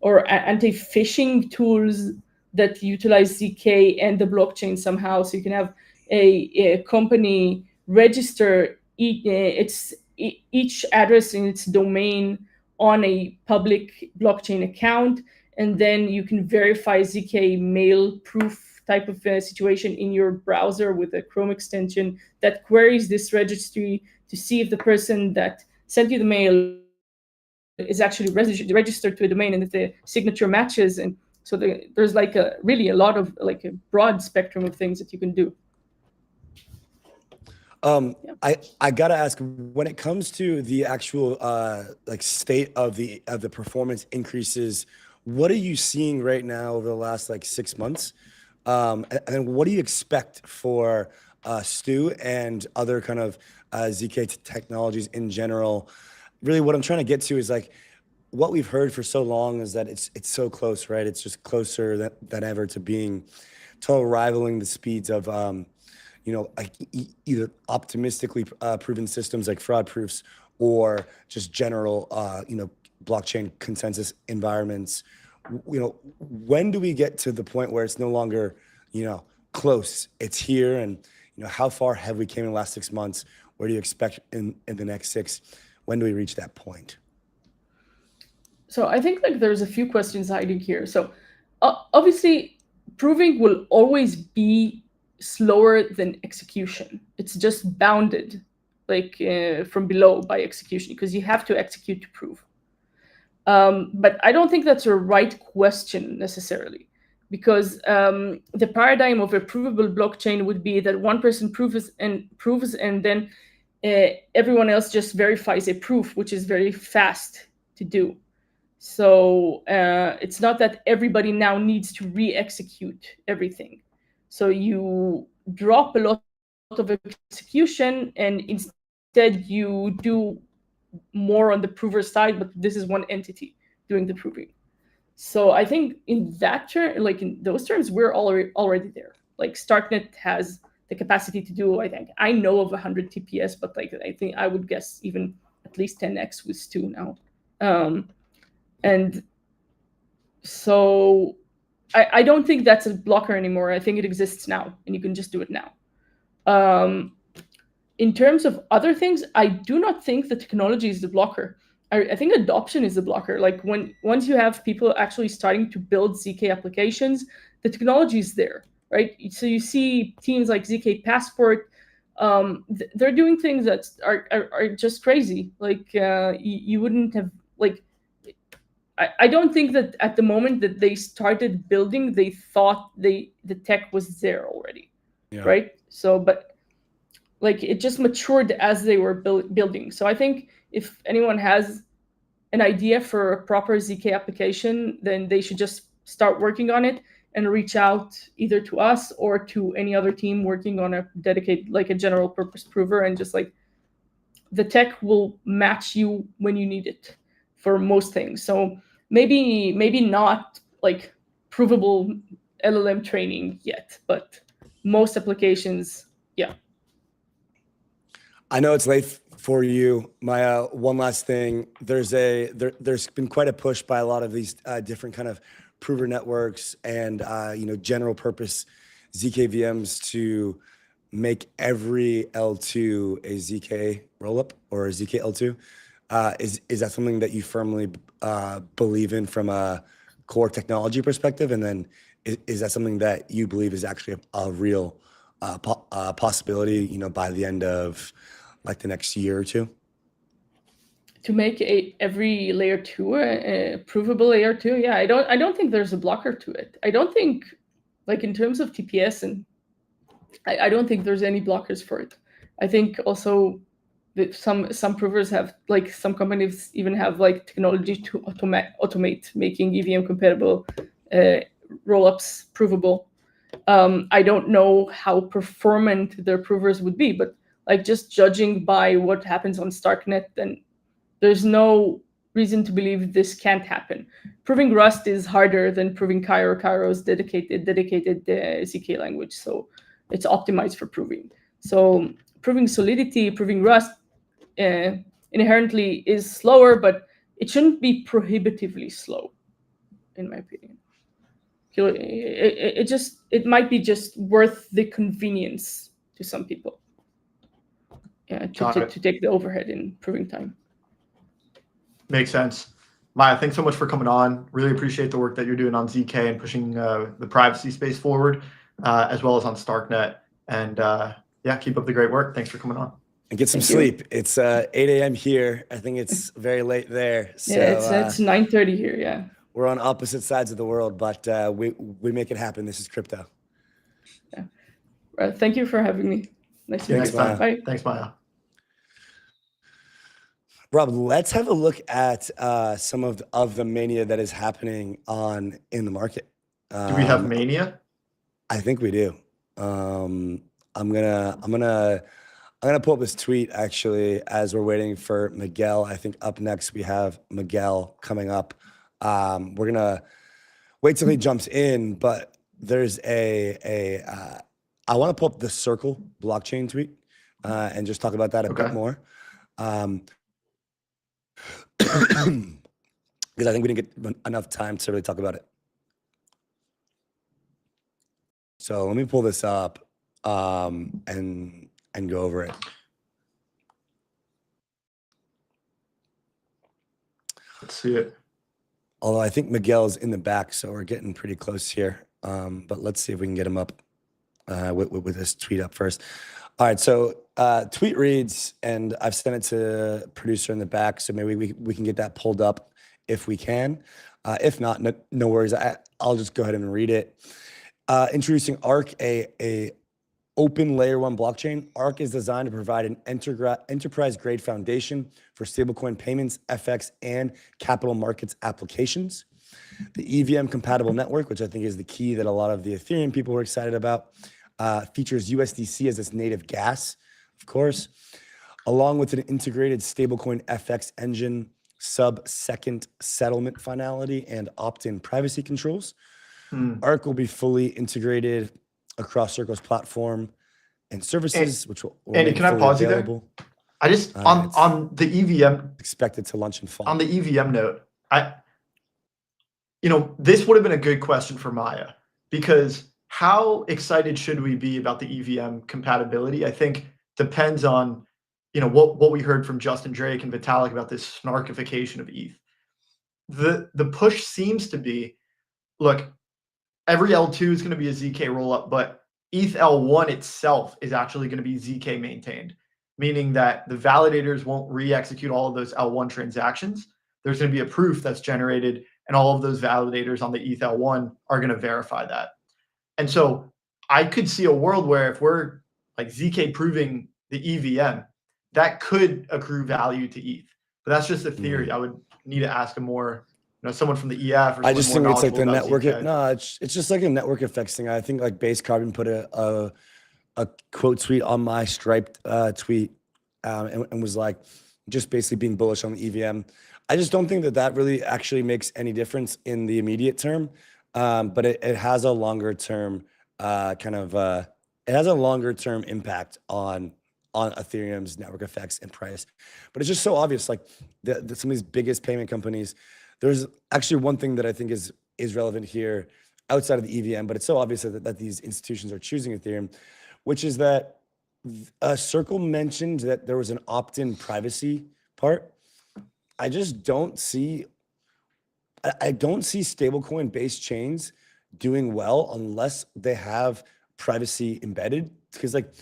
or anti-phishing tools that utilize ZK and the blockchain somehow. So you can have a company register each address in its domain on a public blockchain account, and then you can verify ZK mail proof type of situation in your browser with a Chrome extension that queries this registry to see if the person that sent you the mail is actually registered to a domain and if the signature matches. And so there's like really a lot of like a broad spectrum of things that you can do. I gotta ask, when it comes to the actual like state of the performance increases, what are you seeing right now over the last like 6 months? And then what do you expect for stu and other kind of ZK technologies in general? Really what I'm trying to get to is like, what we've heard for so long is that it's so close, right? It's just closer than ever to being total rivaling the speeds of like either optimistically proven systems like fraud proofs or just general blockchain consensus environments. When do we get to the point where it's no longer close, it's here? And how far have we came in the last 6 months? Where do you expect in the next 6? When do we reach that point? So I think like there's a few questions hiding here. So obviously proving will always be slower than execution. It's just bounded like from below by execution, because you have to execute to prove. But I don't think that's a right question necessarily, because the paradigm of a provable blockchain would be that one person proves, and then everyone else just verifies a proof, which is very fast to do. So it's not that everybody now needs to re-execute everything. So you drop a lot of execution, and instead you do more on the prover side, but this is one entity doing the proving. So I think in that term, like in those terms, we're already there. Like StarkNet has the capacity to do, I know of 100 TPS, but like I think I would guess even at least 10x with Stu now. And so I don't think that's a blocker anymore. I think it exists now, and you can just do it now. In terms of other things, I do not think the technology is the blocker. I think adoption is the blocker. Like once you have people actually starting to build ZK applications, the technology is there, right? So you see teams like ZK Passport, they're doing things that are just crazy. Like you wouldn't have, like, I don't think that at the moment that they started building, they thought the tech was there already, right? So, but like it just matured as they were building. So I think if anyone has an idea for a proper ZK application, then they should just start working on it and reach out either to us or to any other team working on a dedicated, like a general purpose prover, and just like the tech will match you when you need it for most things. So maybe not like provable LLM training yet, but most applications, yeah. I know it's late for you. My one last thing, there's been quite a push by a lot of these different kind of prover networks and general purpose ZK VMs to make every L2 a ZK rollup or a ZK L2. Is that something that you firmly believe in from a core technology perspective? And then is that something that you believe is actually a real possibility, by the end of like the next year or two? To make every layer 2 a provable layer 2, yeah, I don't think there's a blocker to it. I don't think, like in terms of TPS, and I don't think there's any blockers for it. I think also that some provers have, like some companies even have like technology to automate making EVM compatible rollups provable. I don't know how performant their provers would be, but like just judging by what happens on StarkNet, then there's no reason to believe this can't happen. Proving Rust is harder than proving Cairo. Cairo's dedicated ZK language, so it's optimized for proving. So proving Solidity, proving Rust inherently is slower, but it shouldn't be prohibitively slow, in my opinion. It might be just worth the convenience to some people. Yeah, to take the overhead in proving time. Makes sense. Maya, thanks so much for coming on. Really appreciate the work that you're doing on ZK and pushing the privacy space forward, as well as on StarkNet. And yeah, keep up the great work. Thanks for coming on. And get some sleep. It's 8 a.m. here. I think it's very late there. So, yeah, it's 9:30 here. Yeah. We're on opposite sides of the world, but we make it happen. This is crypto. Yeah. Thank you for having me. Nice to meet you. Bye. Thanks, Maya. Rob, let's have a look at some of the mania that is happening in the market. Do we have mania? I think we do. I'm gonna pull up this tweet actually as we're waiting for Miguel. I think up next we have Miguel coming up. We're gonna wait till he jumps in, but there's I want to pull up the Circle blockchain tweet and just talk about that a bit more. Because I think we didn't get enough time to really talk about it. So let me pull this up and go over it. Let's see it. Although I think Miguel's in the back, so we're getting pretty close here. But let's see if we can get him up with this tweet up first. All right, so tweet reads, and I've sent it to producer in the back, so maybe we can get that pulled up if we can. If not, no worries. I'll just go ahead and read it. Introducing Arc, a open layer 1 blockchain. Arc is designed to provide an enterprise-grade foundation for stablecoin payments, FX, and capital markets applications. The EVM-compatible network, which I think is the key that a lot of the Ethereum people were excited about, features USDC as its native gas, of course, along with an integrated stablecoin FX engine, sub-second settlement finality, and opt-in privacy controls. Arc will be fully integrated across Circle's platform and services, which will Andy, can I pause you there? I just on the EVM expected to launch in fall. On the EVM note, this would have been a good question for Maya, because how excited should we be about the EVM compatibility? I think depends on what we heard from Justin Drake and Vitalik about this snarkification of ETH. The push seems to be, look, every L2 is going to be a ZK rollup, but ETH L1 itself is actually going to be ZK maintained, meaning that the validators won't re-execute all of those L1 transactions. There's going to be a proof that's generated, and all of those validators on the ETH L1 are going to verify that. And so I could see a world where if we're like ZK proving the EVM, that could accrue value to ETH. But that's just a theory. I would need to ask a more, someone from the EF. Or I just think it's like the network. ZK. No, it's just like a network effects thing. I think like Base Carbon put a quote tweet on my Striped tweet and was like just basically being bullish on the EVM. I just don't think that really actually makes any difference in the immediate term, but it has a longer term it has a longer term impact on Ethereum's network effects and price. But it's just so obvious, like some of these biggest payment companies. There's actually one thing that I think is relevant here outside of the EVM, but it's so obvious that these institutions are choosing Ethereum, which is that Circle mentioned that there was an opt-in privacy part. I just don't see, I don't see stablecoin-based chains doing well unless they have privacy embedded, because like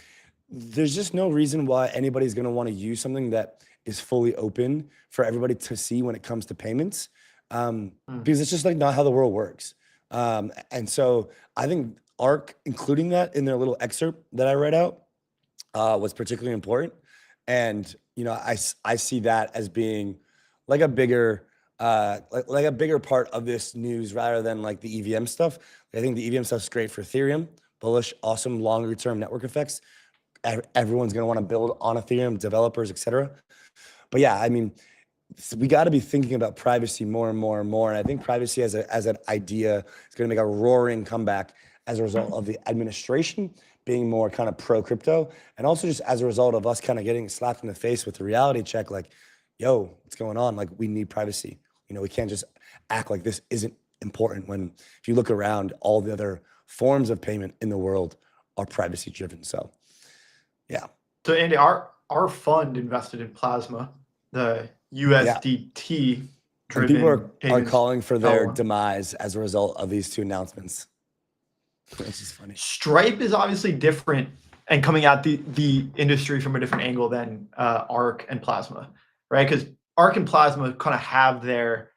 there's just no reason why anybody's going to want to use something that is fully open for everybody to see when it comes to payments, because it's just like not how the world works. And so I think Arc, including that in their little excerpt that I read out, was particularly important. And I see that as being like a bigger like a bigger part of this news rather than like the EVM stuff. I think the EVM stuff's great for Ethereum, bullish, awesome, longer term network effects. Everyone's going to want to build on Ethereum, developers, etc. But yeah, I mean, we got to be thinking about privacy more and more and more. And I think privacy as an idea is going to make a roaring comeback as a result of the administration being more kind of pro crypto, and also just as a result of us kind of getting slapped in the face with the reality check, like, yo, what's going on? Like, we need privacy. We can't just act like this isn't important when if you look around, all the other forms of payment in the world are privacy driven. So yeah. So Andy, our fund invested in Plasma, the USDT driven. People are calling for their demise as a result of these two announcements. Which is funny. Stripe is obviously different and coming at the industry from a different angle than Arc and Plasma, right? Because Arc and Plasma kind of have their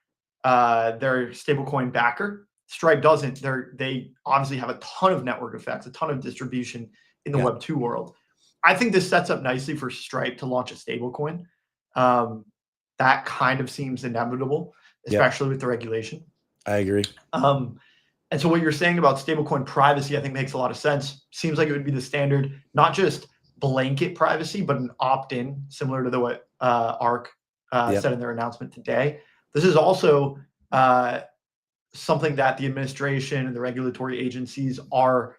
stablecoin backer. Stripe doesn't. They obviously have a ton of network effects, a ton of distribution in the Web 2 world. I think this sets up nicely for Stripe to launch a stablecoin. That kind of seems inevitable, especially with the regulation. I agree. And so what you're saying about stablecoin privacy, I think makes a lot of sense. Seems like it would be the standard, not just blanket privacy, but an opt-in, similar to what Arc said in their announcement today. This is also something that the administration and the regulatory agencies are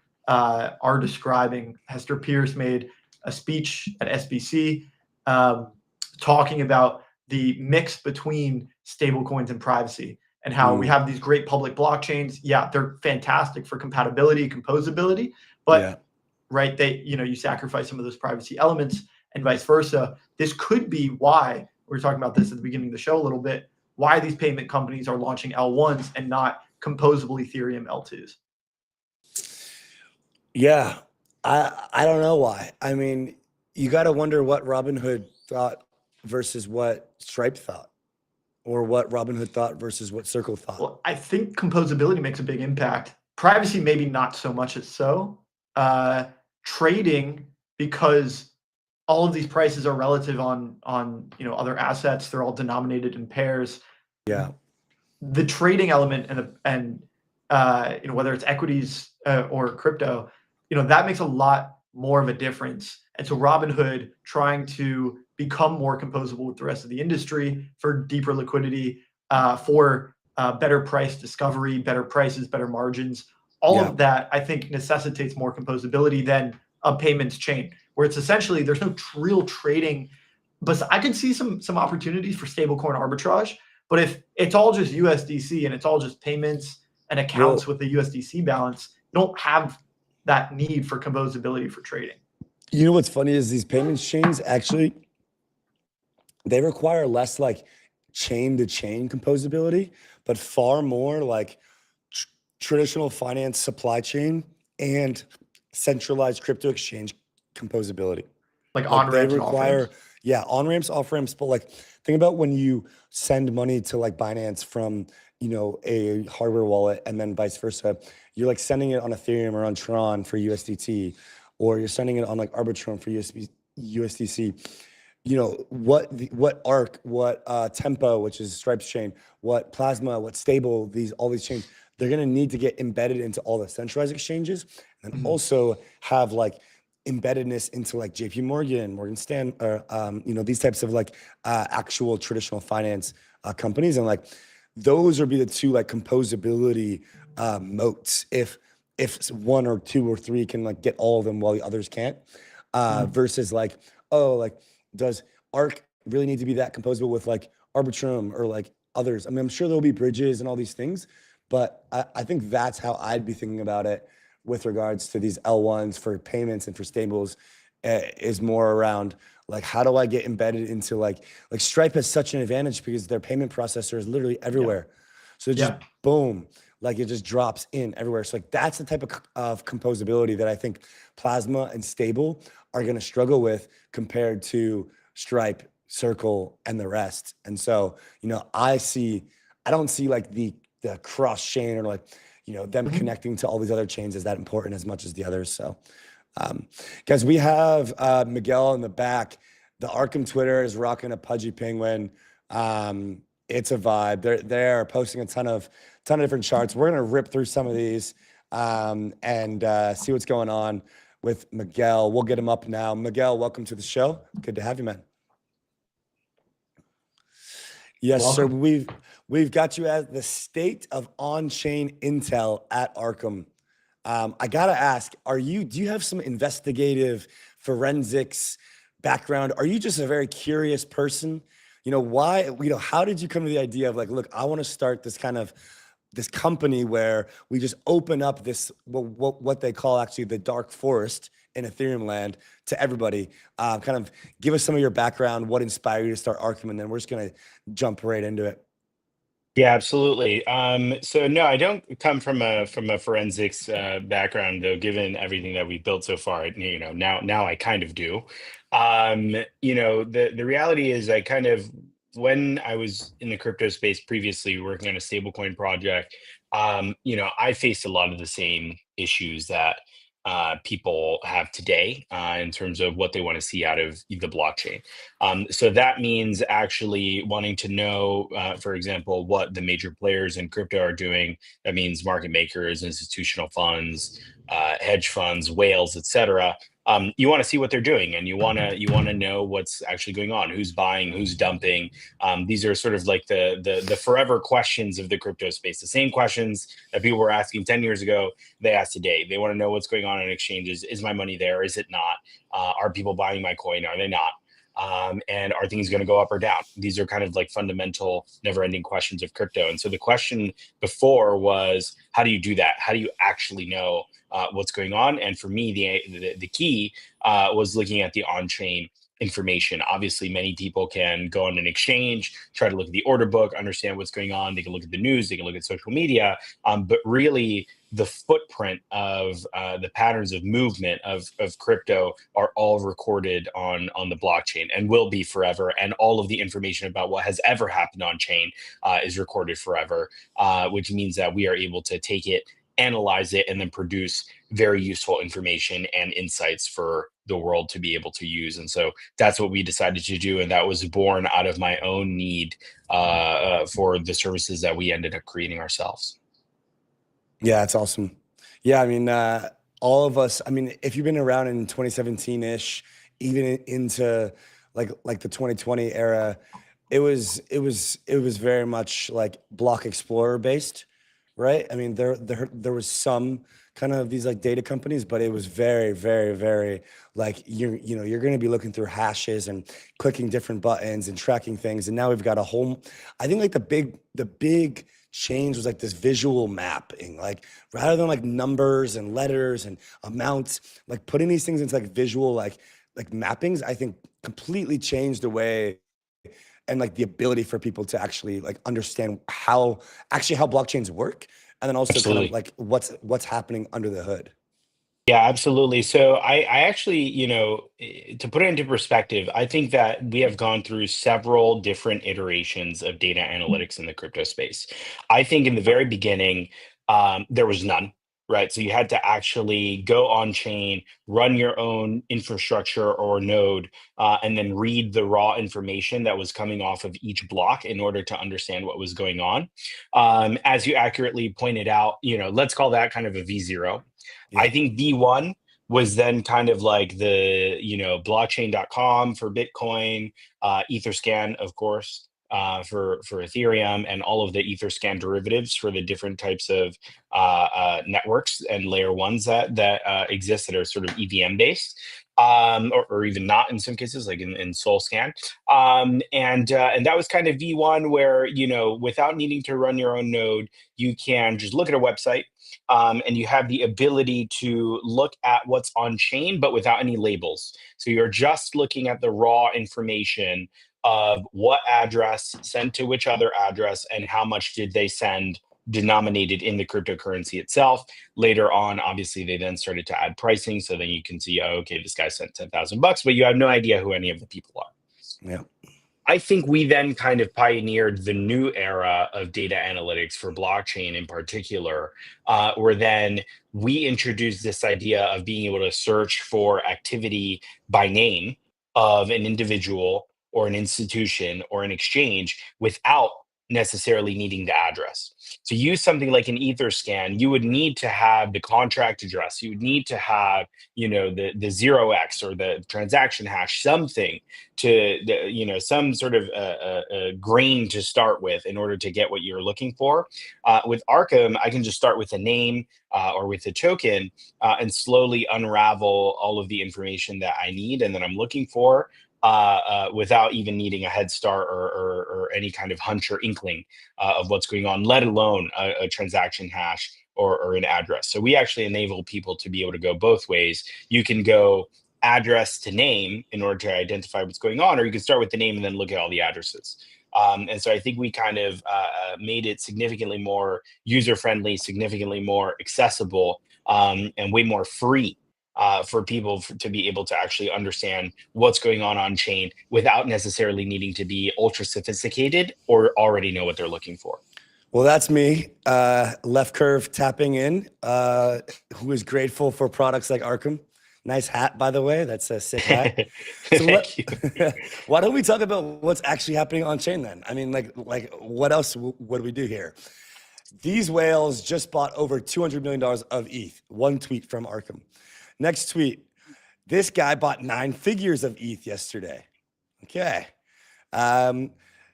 describing. Hester Pierce made a speech at SBC talking about the mix between stablecoins and privacy, and how we have these great public blockchains. Yeah, they're fantastic for compatibility, composability, but right, you sacrifice some of those privacy elements and vice versa. This could be why we were talking about this at the beginning of the show a little bit, why these payment companies are launching L1s and not composable Ethereum L2s. Yeah, I don't know why. I mean, you got to wonder what Robinhood thought versus what Stripe thought. or what Robinhood thought versus what Circle thought? Well, I think composability makes a big impact. Privacy, maybe not so much as so. Trading, because all of these prices are relative on other assets. They're all denominated in pairs. Yeah. The trading element and whether it's equities or crypto, that makes a lot more of a difference. And so Robinhood trying to become more composable with the rest of the industry for deeper liquidity, for better price discovery, better prices, better margins, all of that, I think, necessitates more composability than a payments chain, where it's essentially there's no real trading. But I can see some opportunities for stablecoin arbitrage. But if it's all just USDC and it's all just payments and accounts with the USDC balance, you don't have that need for composability for trading. You know what's funny is these payments chains actually, they require less like chain to chain composability, but far more like traditional finance supply chain and centralized crypto exchange composability. Like on-ramps and off-ramps? Yeah, on-ramps, off-ramps, but like think about when you send money to like Binance from, a hardware wallet and then vice versa. You're like sending it on Ethereum or on Tron for USDT, or you're sending it on like Arbitrum for USDC. What ARC, what Tempo, which is Stripe's chain, what Plasma, what Stable, all these chains, they're gonna need to get embedded into all the centralized exchanges, and also have like embeddedness into like JP Morgan, Morgan Stanley, these types of like actual traditional finance companies, and like those would be the two like composability moats. If one or two or three can like get all of them while the others can't, versus like, does ARC really need to be that composable with like Arbitrum or like others? I mean, I'm sure there'll be bridges and all these things, but I think that's how I'd be thinking about it with regards to these L1s for payments and for stables, is more around like, how do I get embedded into like Stripe has such an advantage because their payment processor is literally everywhere. So it just boom, like it just drops in everywhere. So like that's the type of composability that I think Plasma and Stable are going to struggle with compared to Stripe, Circle, and the rest. And so, I don't see like the cross chain or like, them connecting to all these other chains is that important as much as the others. So, guys, we have Miguel in the back. The Arkham Twitter is rocking a pudgy penguin. It's a vibe. They're posting a ton of different charts. We're gonna rip through some of these and see what's going on with Miguel. We'll get him up now. Miguel, welcome to the show. Good to have you, man. Yes, welcome. Sir. We've got you as the state of on-chain intel at Arkham. I gotta ask, do you have some investigative forensics background? Are you just a very curious person? How did you come to the idea of like, look, I want to start this company where we just open up this, what they call actually the dark forest in Ethereum land to everybody. Kind of give us some of your background, what inspired you to start Arkham, and then we're just going to jump right into it. Yeah, absolutely. So no, I don't come from a forensics background, though. Given everything that we've built so far, now I kind of do. The reality is, when I was in the crypto space previously, working on a stablecoin project, I faced a lot of the same issues that people have today in terms of what they want to see out of the blockchain. So that means actually wanting to know, for example, what the major players in crypto are doing. That means market makers, institutional funds, hedge funds, whales, etc. You want to see what they're doing, and you want to know what's actually going on, who's buying, who's dumping. These are sort of like the forever questions of the crypto space. The same questions that people were asking 10 years ago, they ask today. They want to know what's going on in exchanges. Is my money there? Is it not? Are people buying my coin? Are they not? And are things going to go up or down? These are kind of like fundamental, never-ending questions of crypto. And so the question before was, how do you do that? How do you actually know what's going on? And for me, the key was looking at the on-chain information. Obviously, many people can go on an exchange, try to look at the order book, understand what's going on. They can look at the news, they can look at social media, but really the footprint of the patterns of movement of crypto are all recorded on the blockchain and will be forever. And all of the information about what has ever happened on chain is recorded forever, which means that we are able to take it, analyze it, and then produce very useful information and insights for the world to be able to use. And so that's what we decided to do. And that was born out of my own need for the services that we ended up creating ourselves. Yeah, it's awesome. Yeah, I mean, all of us, I mean, if you've been around in 2017-ish, even into like the 2020 era, it was very much like Block Explorer based, right? I mean, there was some kind of these like data companies, but it was very, very, very like you're going to be looking through hashes and clicking different buttons and tracking things. And now we've got a whole, I think like the big change was like this visual mapping, like rather than like numbers and letters and amounts, like putting these things into like visual, like mappings, I think completely changed the way and like the ability for people to actually like understand how blockchains work. And then also kind of like what's happening under the hood. Yeah, absolutely. So I actually, to put it into perspective, I think that we have gone through several different iterations of data analytics in the crypto space. I think in the very beginning, there was none, right? So you had to actually go on chain, run your own infrastructure or node, and then read the raw information that was coming off of each block in order to understand what was going on. As you accurately pointed out, let's call that kind of a V0. Yeah. I think V1 was then kind of like the, blockchain.com for Bitcoin, Etherscan, of course, for Ethereum, and all of the Etherscan derivatives for the different types of networks and layer ones that exist that are sort of EVM based, or even not in some cases, like in SolScan. And that was kind of V1 where, without needing to run your own node, you can just look at a website, and you have the ability to look at what's on chain, but without any labels. So you're just looking at the raw information of what address sent to which other address and how much did they send denominated in the cryptocurrency itself. Later on, obviously, they then started to add pricing. So then you can see, oh, okay, this guy sent $10,000, but you have no idea who any of the people are. Yeah. I think we then kind of pioneered the new era of data analytics for blockchain in particular, where then we introduced this idea of being able to search for activity by name of an individual or an institution or an exchange without necessarily needing the address. To use something like an Etherscan, you would need to have the contract address. You would need to have, the 0x or the transaction hash, something to, some sort of a grain to start with in order to get what you're looking for. With Arkham, I can just start with a name or with a token and slowly unravel all of the information that I need and that I'm looking for. Without even needing a head start or any kind of hunch or inkling of what's going on, let alone a transaction hash or an address. So we actually enable people to be able to go both ways. You can go address to name in order to identify what's going on, or you can start with the name and then look at all the addresses. And so I think we kind of made it significantly more user-friendly, significantly more accessible, and way more free for people to be able to actually understand what's going on chain without necessarily needing to be ultra sophisticated or already know what they're looking for. Well, that's me, left curve tapping in, who is grateful for products like Arkham. Nice hat, by the way. That's a sick hat. So why don't we talk about what's actually happening on chain then? I mean, like what else would we do here? These whales just bought over $200 million of ETH. One tweet from Arkham. Next tweet, this guy bought 9 figures of ETH yesterday. Okay.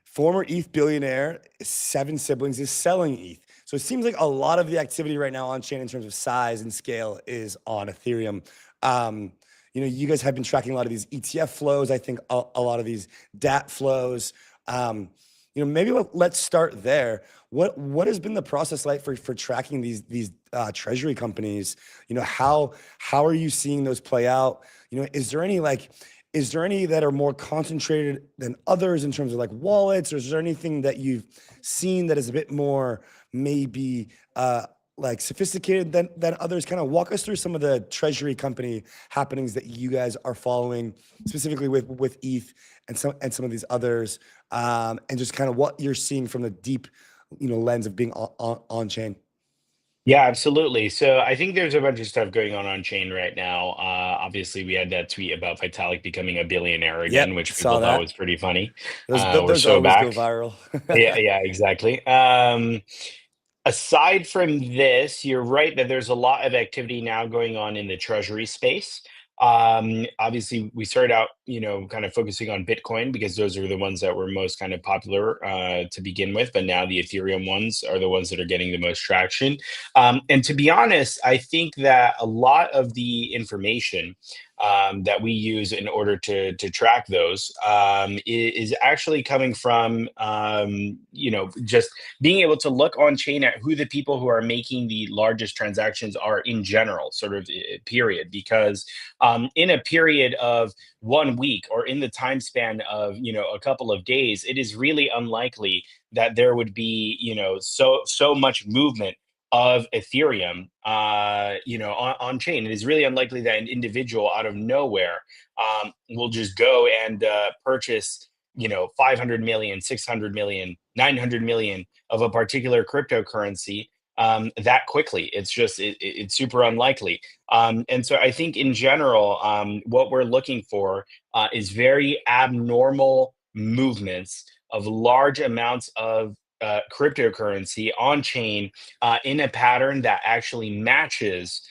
Former ETH billionaire, 7 siblings, is selling ETH. So it seems like a lot of the activity right now on chain in terms of size and scale is on Ethereum. You guys have been tracking a lot of these ETF flows. I think a lot of these DAT flows. Maybe let's start there. What has been the process like for tracking these treasury companies? How are you seeing those play out? Is there any is there any that are more concentrated than others in terms of like wallets, or is there anything that you've seen that is a bit more maybe like sophisticated than others? Kind of walk us through some of the treasury company happenings that you guys are following, specifically with ETH and some of these others, and just kind of what you're seeing from the deep, lens of being on chain. Yeah, absolutely. So I think there's a bunch of stuff going on chain right now. Obviously, we had that tweet about Vitalik becoming a billionaire again, Yep, which saw people thought that. was pretty funny. Those We're so always go back. viral. Yeah, exactly. Aside from this, you're right that there's a lot of activity now going on in the treasury space. Obviously, we started out, kind of focusing on Bitcoin because those are the ones that were most kind of popular to begin with. But now the Ethereum ones are the ones that are getting the most traction. And to be honest, I think that a lot of the information that we use in order to track those is actually coming from, just being able to look on chain at who the people who are making the largest transactions are in general, sort of period. Because in a period of 1 week or in the time span of, a couple of days, it is really unlikely that there would be, so much movement of Ethereum, on chain. It is really unlikely that an individual out of nowhere will just go and purchase, 500 million, 600 million, 900 million of a particular cryptocurrency that quickly. It's just, it's super unlikely. And so I think in general, what we're looking for is very abnormal movements of large amounts of cryptocurrency on chain in a pattern that actually matches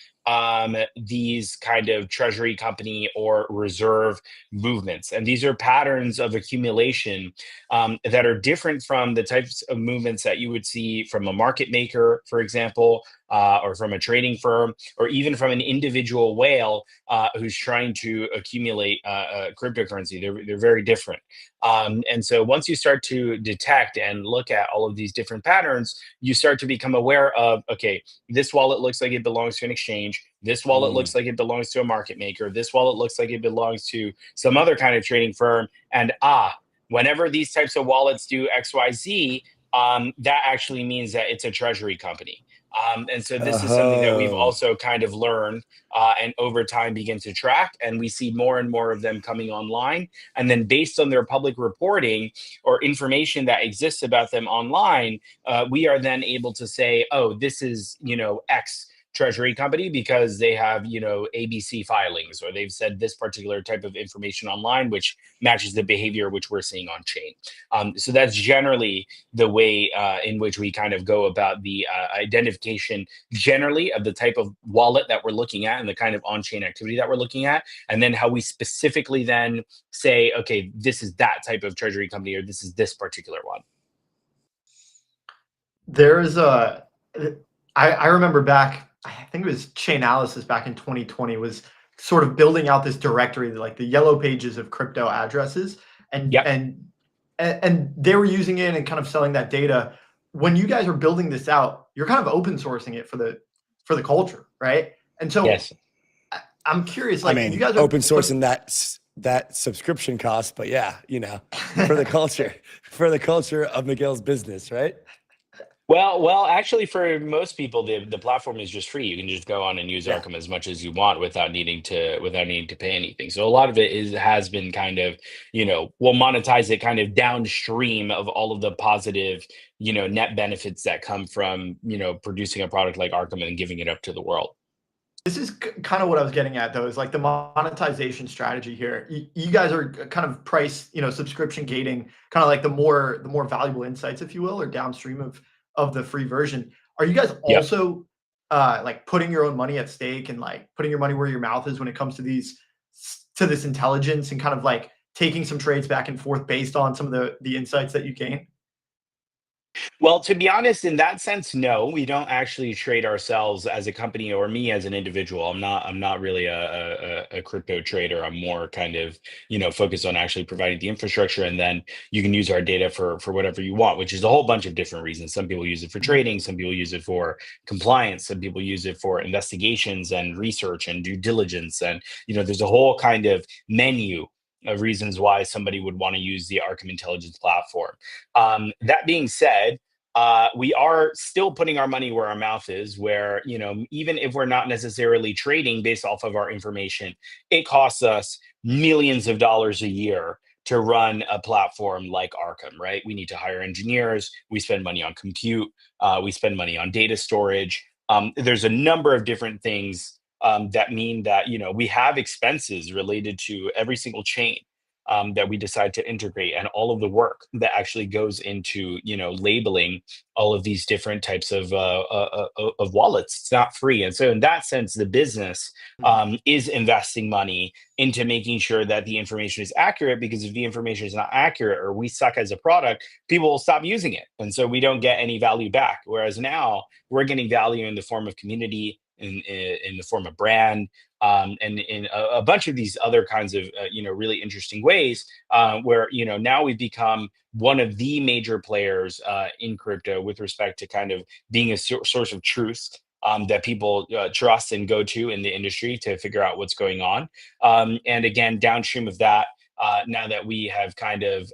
these kind of treasury company or reserve movements. And these are patterns of accumulation that are different from the types of movements that you would see from a market maker, for example, or from a trading firm, or even from an individual whale who's trying to accumulate cryptocurrency. They're very different. And so once you start to detect and look at all of these different patterns, you start to become aware of, okay, this wallet looks like it belongs to an exchange. This wallet looks like it belongs to a market maker. This wallet looks like it belongs to some other kind of trading firm. And whenever these types of wallets do XYZ, that actually means that it's a treasury company. And so this is something that we've also kind of learned and over time begin to track. And we see more and more of them coming online. And then based on their public reporting or information that exists about them online, we are then able to say, oh, this is, X treasury company because they have, ABC filings, or they've said this particular type of information online, which matches the behavior which we're seeing on chain. So that's generally the way in which we kind of go about the identification generally of the type of wallet that we're looking at and the kind of on-chain activity that we're looking at, and then how we specifically then say, okay, this is that type of treasury company, or this is this particular one. There's I remember back, I think it was Chainalysis back in 2020 was sort of building out this directory, like the yellow pages of crypto addresses, and and they were using it and kind of selling that data. When you guys are building this out, you're kind of open sourcing it for the culture, right? And so yes. I'm curious, like, you guys are open sourcing that subscription cost, but yeah, for the culture of Miguel's business, right? Well, actually, for most people, the platform is just free. You can just go on and use Arkham as much as you want without needing to pay anything. So a lot of it has been kind of, we'll monetize it kind of downstream of all of the positive, net benefits that come from, producing a product like Arkham and giving it up to the world. This is kind of what I was getting at, though, is like the monetization strategy here. You guys are kind of price, subscription gating, kind of like the more valuable insights, if you will, or downstream of the free version. Are you guys also like putting your own money at stake and like putting your money where your mouth is when it comes to this intelligence and kind of like taking some trades back and forth based on some of the insights that you gain? Well, to be honest, in that sense, no, we don't actually trade ourselves as a company, or me as an individual. I'm not really a crypto trader. I'm more kind of, focused on actually providing the infrastructure, and then you can use our data for whatever you want, which is a whole bunch of different reasons. Some people use it for trading, some people use it for compliance, some people use it for investigations and research and due diligence. And, there's a whole kind of menu of reasons why somebody would want to use the Arkham Intelligence platform. That being said, we are still putting our money where our mouth is, where, you know, even if we're not necessarily trading based off of our information, it costs us millions of dollars a year to run a platform like Arkham, right? We need to hire engineers, we spend money on compute, we spend money on data storage. There's a number of different things that mean that, you know, we have expenses related to every single chain that we decide to integrate, and all of the work that actually goes into, you know, labeling all of these different types of wallets. It's not free, and so in that sense, the business is investing money into making sure that the information is accurate. Because if the information is not accurate, or we suck as a product, people will stop using it, and so we don't get any value back. Whereas now we're getting value in the form of community, in the form of brand, and in a bunch of these other kinds of you know, really interesting ways, where, you know, now we've become one of the major players in crypto with respect to kind of being a source of truth that people trust and go to in the industry to figure out what's going on. And again, downstream of that, now that we have kind of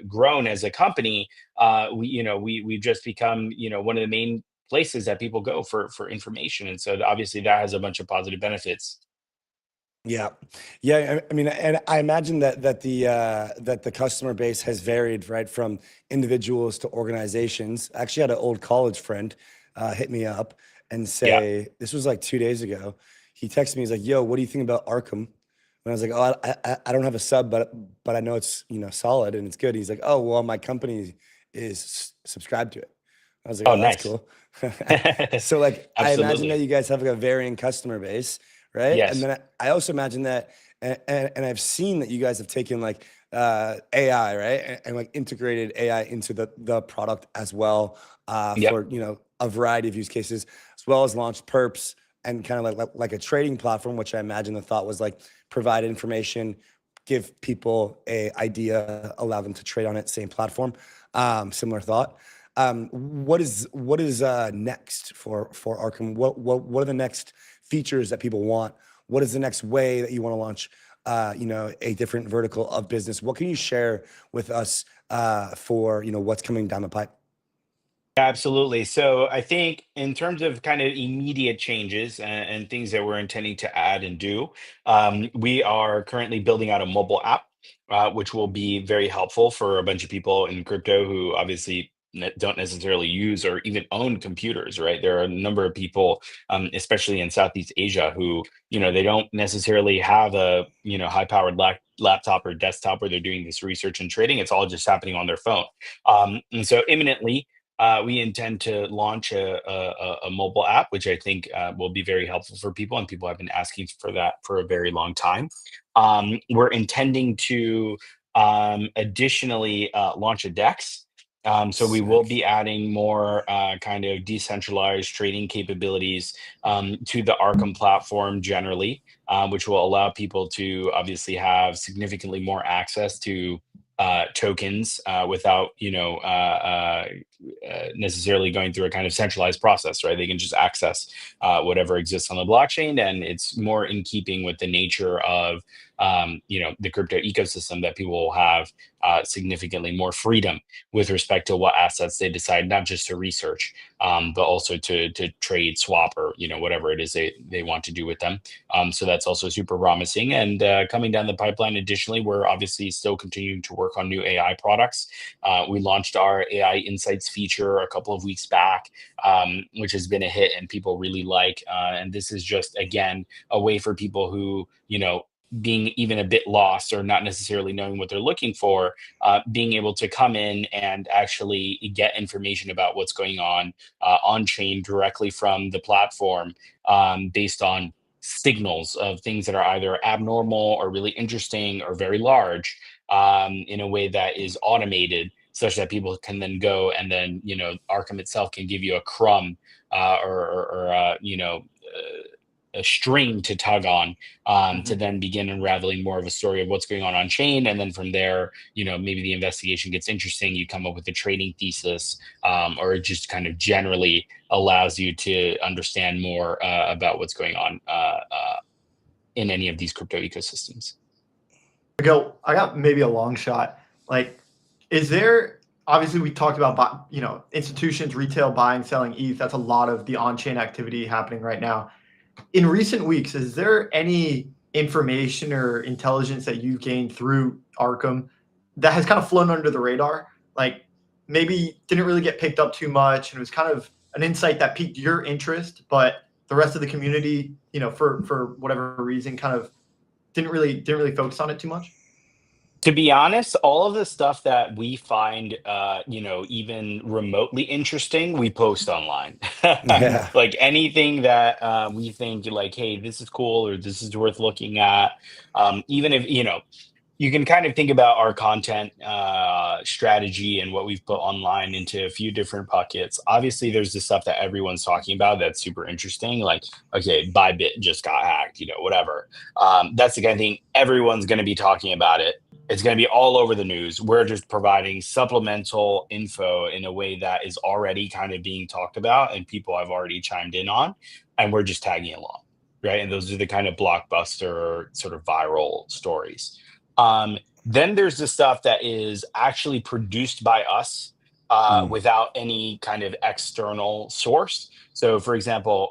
grown as a company, we've just become, you know, one of the main places that people go for information, and so obviously that has a bunch of positive benefits. Yeah, yeah. I mean, and I imagine that the customer base has varied, right, from individuals to organizations. I actually had an old college friend hit me up and say, this was like 2 days ago. He texted me. He's like, "Yo, what do you think about Arkham?" And I was like, "Oh, I don't have a sub, but I know it's, you know, solid and it's good." He's like, "Oh, well, my company is subscribed to it." I was like, Oh, "Oh, that's nice. cool." So like, I imagine Absolutely. that you guys have like a varying customer base, right? And Yes. then I also imagine that, and I've seen that you guys have taken like AI, right, and like integrated AI into the product as well, Yep. for, you know, a variety of use cases, as well as launched perps and kind of like a trading platform, which I imagine the thought was like provide information, give people a idea, allow them to trade on it, same platform, similar thought. What is next for Arkham? What are the next features that people want? What is the next way that you want to launch, you know, a different vertical of business? What can you share with us for, you know, what's coming down the pipe? Absolutely. So I think in terms of kind of immediate changes and things that we're intending to add and do, we are currently building out a mobile app, which will be very helpful for a bunch of people in crypto who obviously don't necessarily use or even own computers, right? There are a number of people, especially in Southeast Asia, who, you know, they don't necessarily have a, you know, high-powered laptop or desktop where they're doing this research and trading. It's all just happening on their phone. And so imminently, we intend to launch a mobile app, which I think will be very helpful for people, and people have been asking for that for a very long time. We're intending to additionally launch a DEX. So we will Sick. be adding more kind of decentralized trading capabilities to the Arkham platform generally, which will allow people to obviously have significantly more access to tokens without, you know, necessarily going through a kind of centralized process, right? They can just access whatever exists on the blockchain, and it's more in keeping with the nature of, you know, the crypto ecosystem, that people will have significantly more freedom with respect to what assets they decide not just to research, but also to trade, swap, or, you know, whatever it is they want to do with them. So that's also super promising. And coming down the pipeline, additionally, we're obviously still continuing to work on new AI products. We launched our AI Insights feature a couple of weeks back, which has been a hit and people really like. And this is just, again, a way for people who, you know, being even a bit lost or not necessarily knowing what they're looking for, being able to come in and actually get information about what's going on chain directly from the platform, based on signals of things that are either abnormal or really interesting or very large, in a way that is automated, such that people can then go and then, you know, Arkham itself can give you a crumb, you know, a string to tug on, to then begin unraveling more of a story of what's going on chain. And then from there, you know, maybe the investigation gets interesting. You come up with a trading thesis, or it just kind of generally allows you to understand more about what's going on in any of these crypto ecosystems. I got maybe a long shot. Like, is there, obviously we talked about, institutions, retail buying, selling ETH. That's a lot of the on-chain activity happening right now. In recent weeks, is there any information or intelligence that you've gained through Arkham that has kind of flown under the radar? Like, maybe didn't really get picked up too much, and it was kind of an insight that piqued your interest, but the rest of the community, for whatever reason, kind of didn't really focus on it too much? To be honest, all of the stuff that we find, even remotely interesting, we post online. Yeah. Like anything that we think like, hey, this is cool or this is worth looking at. Even if, you can kind of think about our content strategy and what we've put online into a few different buckets. Obviously, there's the stuff that everyone's talking about that's super interesting. Like, okay, Bybit just got hacked, whatever. That's the kind of thing everyone's going to be talking about it. It's going to be all over the news. We're just providing supplemental info in a way that is already kind of being talked about and people have already chimed in on, and we're just tagging along, right? And those are the kind of blockbuster sort of viral stories. Then there's the stuff that is actually produced by us without any kind of external source. So, for example,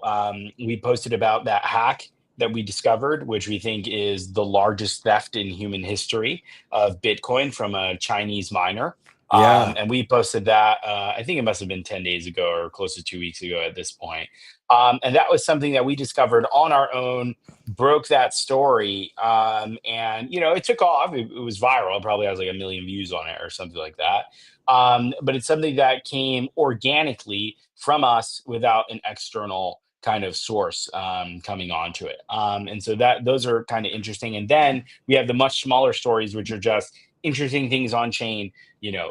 we posted about that hack that we discovered, which we think is the largest theft in human history of Bitcoin from a Chinese miner. Yeah. And we posted that, I think it must have been 10 days ago or close to 2 weeks ago at this point. And that was something that we discovered on our own, broke that story. And, it took off. It was viral. It probably has like 1 million views on it or something like that. But it's something that came organically from us without an external kind of source coming onto it. And so those are kind of interesting. And then we have the much smaller stories, which are just interesting things on chain.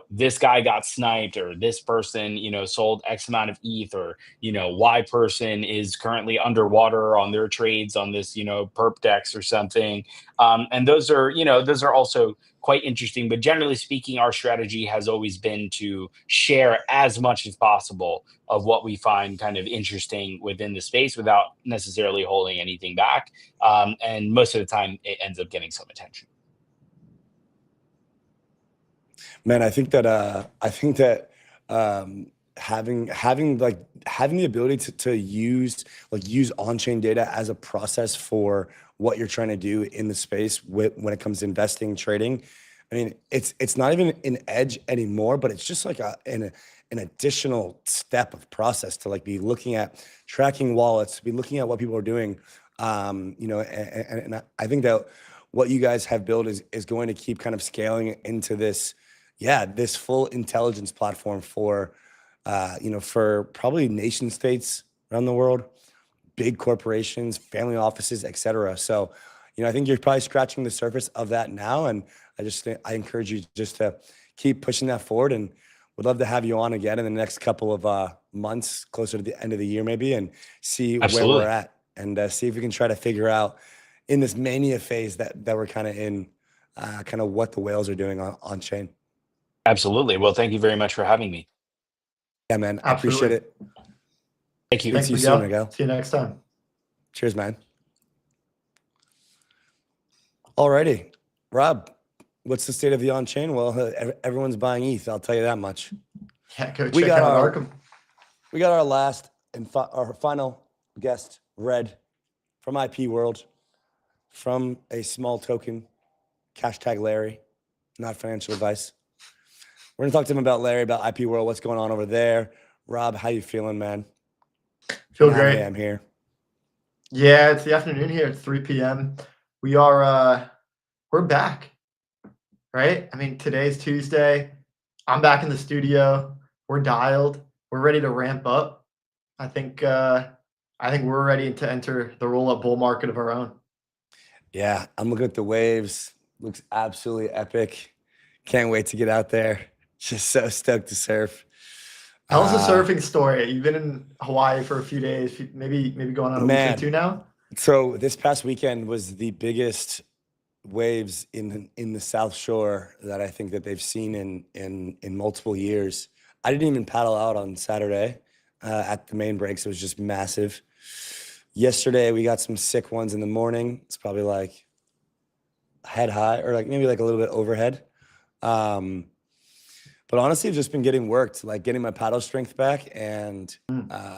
This guy got sniped, or this person, sold X amount of ETH, or, Y person is currently underwater on their trades on this, perp dex or something. And those are also quite interesting. But generally speaking, our strategy has always been to share as much as possible of what we find kind of interesting within the space without necessarily holding anything back. And most of the time it ends up getting some attention. Man, I think that having the ability to use on-chain data as a process for what you're trying to do in the space when it comes to investing, trading. I mean, it's not even an edge anymore, but it's just like an additional step of process to be looking at tracking wallets, be looking at what people are doing. And I think that what you guys have built is going to keep kind of scaling into this full intelligence platform for probably nation states around the world, big corporations, family offices, et cetera. So, I think you're probably scratching the surface of that now. And I encourage you just to keep pushing that forward, and would love to have you on again in the next couple of months, closer to the end of the year maybe, and see Absolutely. where we're at, and see if we can try to figure out in this mania phase that we're kind of in, kind of what the whales are doing on chain. Absolutely. Well, thank you very much for having me. Yeah, man. I appreciate it. Thank you. Thanks, See you soon, Miguel. See you next time. Cheers, man. Alrighty. Rob, what's the state of the on-chain? Well, everyone's buying ETH, I'll tell you that much. Yeah, go check out Arkham. We got our last and our final guest, Red, from IP World, from a small token, #Larry, not financial advice. We're gonna talk to him about Larry, about IP World, what's going on over there. Rob, how you feeling, man? Feel great. I'm here. Yeah, it's the afternoon here. It's 3 p.m. We're back, right? I mean, today's Tuesday. I'm back in the studio. We're dialed. We're ready to ramp up. I think we're ready to enter the roll-up bull market of our own. Yeah, I'm looking at the waves. Looks absolutely epic. Can't wait to get out there. Just so stoked to surf. Tell us a surfing story. You've been in Hawaii for a few days, maybe going on a weekend too now. So this past weekend was the biggest waves in the South Shore that I think that they've seen in multiple years. I didn't even paddle out on Saturday at the main breaks. It was just massive. Yesterday we got some sick ones in the morning. It's probably like head high, or like maybe like a little bit overhead. But honestly, I've just been getting worked, like getting my paddle strength back, and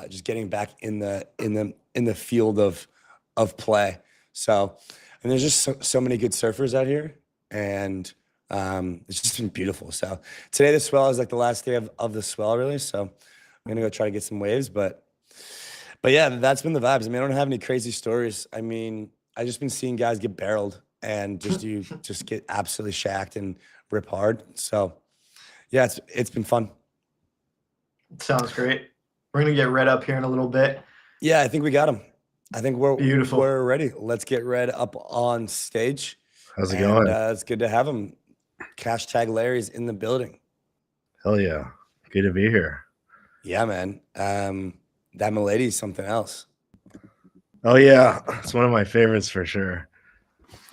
just getting back in the field of play. So, and there's just so many good surfers out here, and it's just been beautiful. So today the swell is like the last day of the swell, really. So I'm gonna go try to get some waves, but yeah, that's been the vibes. I mean, I don't have any crazy stories. I mean, I just been seeing guys get barreled and just get absolutely shacked and rip hard. So yeah, it's been fun. Sounds great. We're gonna get Red up here in a little bit. Yeah, I think we got him. I think Beautiful. We're ready. Let's get Red up on stage. How's it going? It's good to have him. #Larry's in the building. Hell yeah. Good to be here. Yeah, man. That milady's something else. Oh yeah. It's one of my favorites for sure.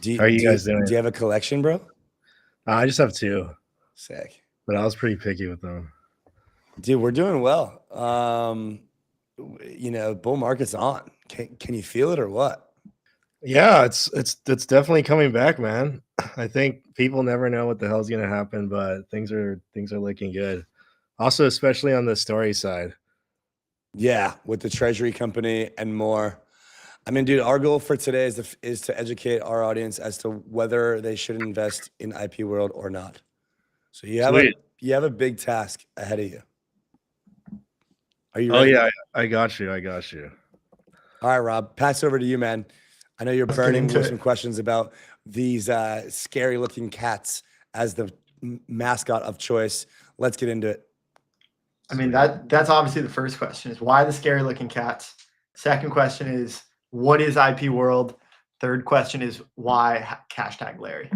How are you guys doing? Do you have a collection, bro? I just have 2. Sick. But I was pretty picky with them. Dude, we're doing well. You know, bull market's on. Can you feel it or what? Yeah, it's definitely coming back, man. I think people never know what the hell's gonna happen, but things are looking good. Also, especially on the story side. Yeah, with the treasury company and more. I mean, dude, our goal for today is to educate our audience as to whether they should invest in IP World or not. So you have a big task ahead of you. Are you ready? Oh yeah, I got you. All right, Rob, pass over to you, man. I know you're burning with some questions about these scary looking cats as the mascot of choice. Let's get into it. I mean, that's obviously the first question is why the scary looking cats? Second question is what is IP World? Third question is why #Larry?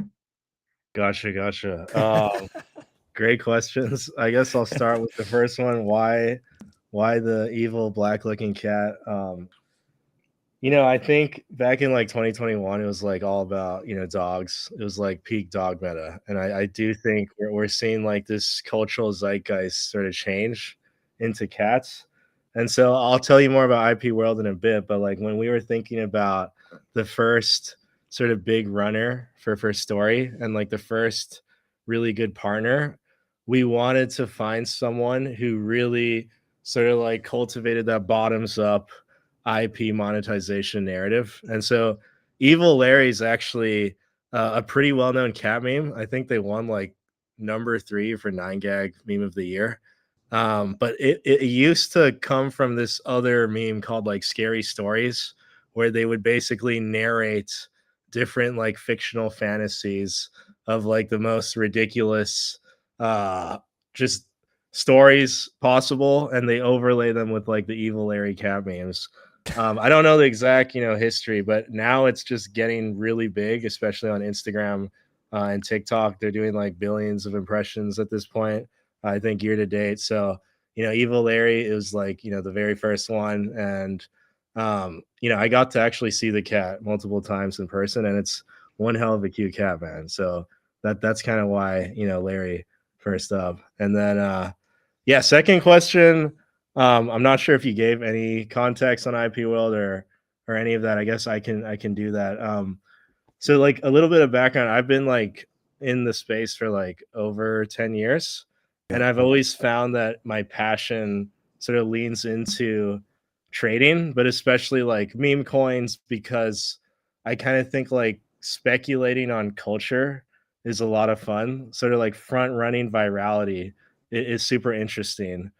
Gotcha. Great questions. I guess I'll start with the first one. Why the evil black looking cat? You know, I think back in like 2021, it was like all about, you know, dogs. It was like peak dog meta. And I do think we're seeing like this cultural zeitgeist sort of change into cats. And so I'll tell you more about IP World in a bit, but like when we were thinking about the first sort of big runner for story and like the first really good partner, we wanted to find someone who really sort of like cultivated that bottoms up IP monetization narrative. And so Evil Larry is actually a pretty well-known cat meme. I think they won like #3 for 9gag meme of the year. But it used to come from this other meme called like Scary Stories, where they would basically narrate different like fictional fantasies of like the most ridiculous just stories possible, and they overlay them with like the Evil Larry cat memes. I don't know the exact, you know, history, but now it's just getting really big, especially on Instagram and TikTok. They're doing like billions of impressions at this point, I think year to date. So, you know, Evil Larry is like, you know, the very first one. And, you know, I got to actually see the cat multiple times in person, and it's one hell of a cute cat, man. So that's kind of why, you know, Larry first up. And then, yeah, second question. I'm not sure if you gave any context on IP World or any of that. I guess I can do that. So like a little bit of background. I've been like in the space for like over 10 years, and I've always found that my passion sort of leans into trading, but especially like meme coins, because I kind of think like speculating on culture is a lot of fun. Sort of like front running virality is super interesting.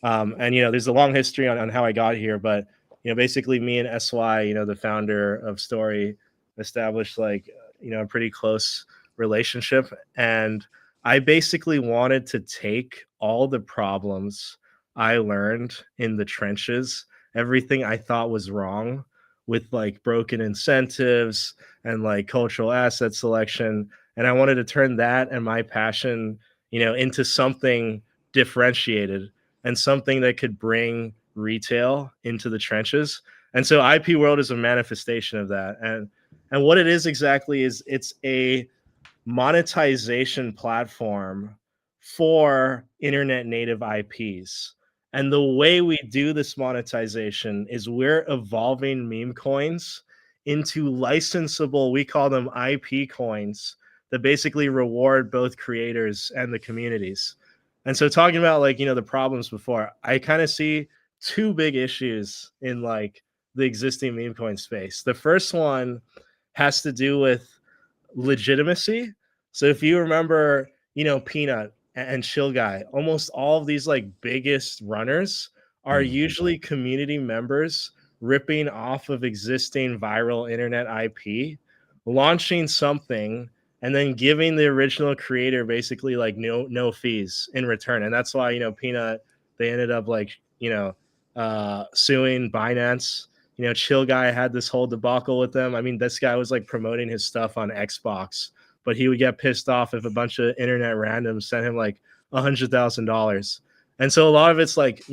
And, you know, there's a long history on how I got here, but, you know, basically me and SY, you know, the founder of Story, established like, you know, a pretty close relationship. And I basically wanted to take all the problems I learned in the trenches, everything I thought was wrong with like broken incentives and like cultural asset selection. And I wanted to turn that and my passion, you know, into something differentiated and something that could bring retail into the trenches. And so IP World is a manifestation of that. And what it is exactly is it's a monetization platform for internet native IPs. And the way we do this monetization is we're evolving meme coins into licensable, we call them IP coins, that basically reward both creators and the communities. And so talking about like, the problems before, I kind of see two big issues in like the existing meme coin space. The first one has to do with legitimacy. So if you remember, Peanut and Chill Guy, almost all of these like biggest runners are usually community members ripping off of existing viral internet IP, launching something, and then giving the original creator basically like no fees in return. And that's why, Peanut, they ended up like, suing Binance. Chill Guy had this whole debacle with them. I mean, this guy was like promoting his stuff on Xbox, but he would get pissed off if a bunch of internet randoms sent him like $100,000. And so a lot of it's like,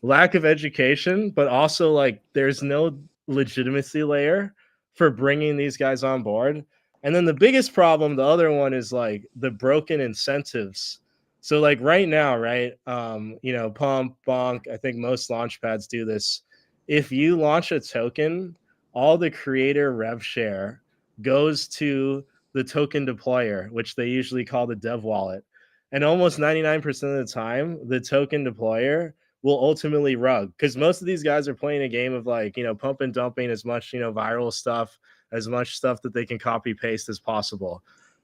lack of education, but also like there's no legitimacy layer for bringing these guys on board. And then the biggest problem, the other one, is like the broken incentives. So like right now, right, Pump, Bonk, I think most launch pads do this. If you launch a token, all the creator rev share goes to the token deployer, which they usually call the dev wallet. And almost 99% of the time, the token deployer will ultimately rug, because most of these guys are playing a game of like, pump and dumping as much, viral stuff, as much stuff that they can copy paste as possible.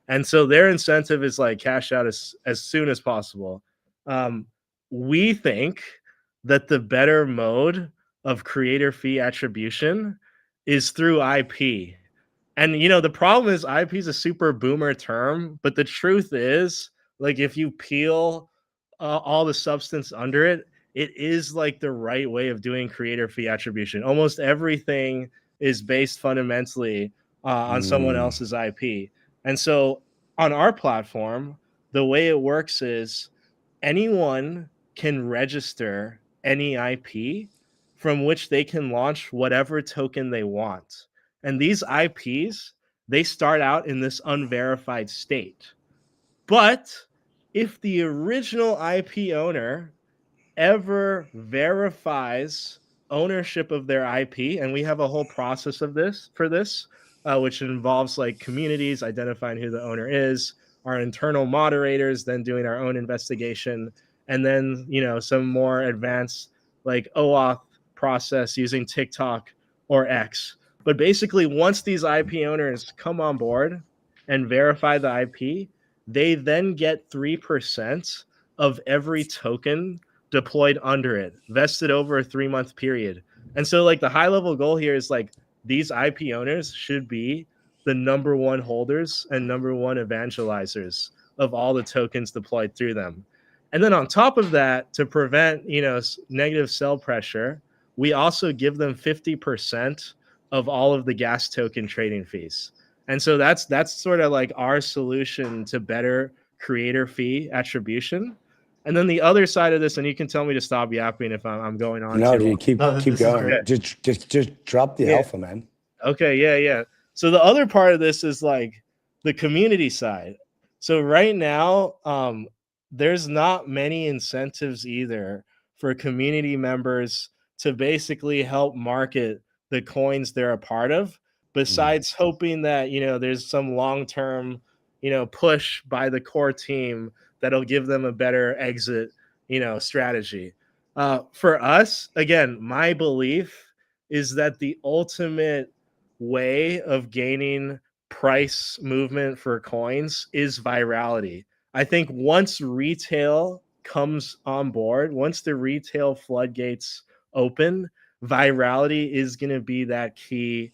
And so their incentive is like cash out as soon as possible. We think that the better mode of creator fee attribution is through IP. And, the problem is IP is a super boomer term, but the truth is, like, if you peel all the substance under it, it is like the right way of doing creator fee attribution. Almost everything is based fundamentally on someone else's IP. And so on our platform, the way it works is anyone can register any IP from which they can launch whatever token they want. And these IPs, they start out in this unverified state. But if the original IP owner ever verifies ownership of their IP, and we have a whole process of this, which involves like communities identifying who the owner is, our internal moderators then doing our own investigation, and then some more advanced like OAuth process using TikTok or X. But basically, once these IP owners come on board and verify the IP, they then get 3% of every token deployed under it, vested over a 3-month period. And so like the high level goal here is like these IP owners should be the #1 holders and #1 evangelizers of all the tokens deployed through them. And then on top of that, to prevent, negative sell pressure, we also give them 50% of all of the gas token trading fees. And so that's sort of like our solution to better creator fee attribution. And then the other side of this, and you can tell me to stop yapping if I'm going on. No, dude, keep going. Just drop the alpha, man. Okay, yeah. So the other part of this is like the community side. So right now, there's not many incentives either for community members to basically help market the coins they're a part of, besides hoping that, there's some long-term, push by the core team that'll give them a better exit, strategy. For us, again, my belief is that the ultimate way of gaining price movement for coins is virality. I think once retail comes on board, once the retail floodgates open, virality is going to be that key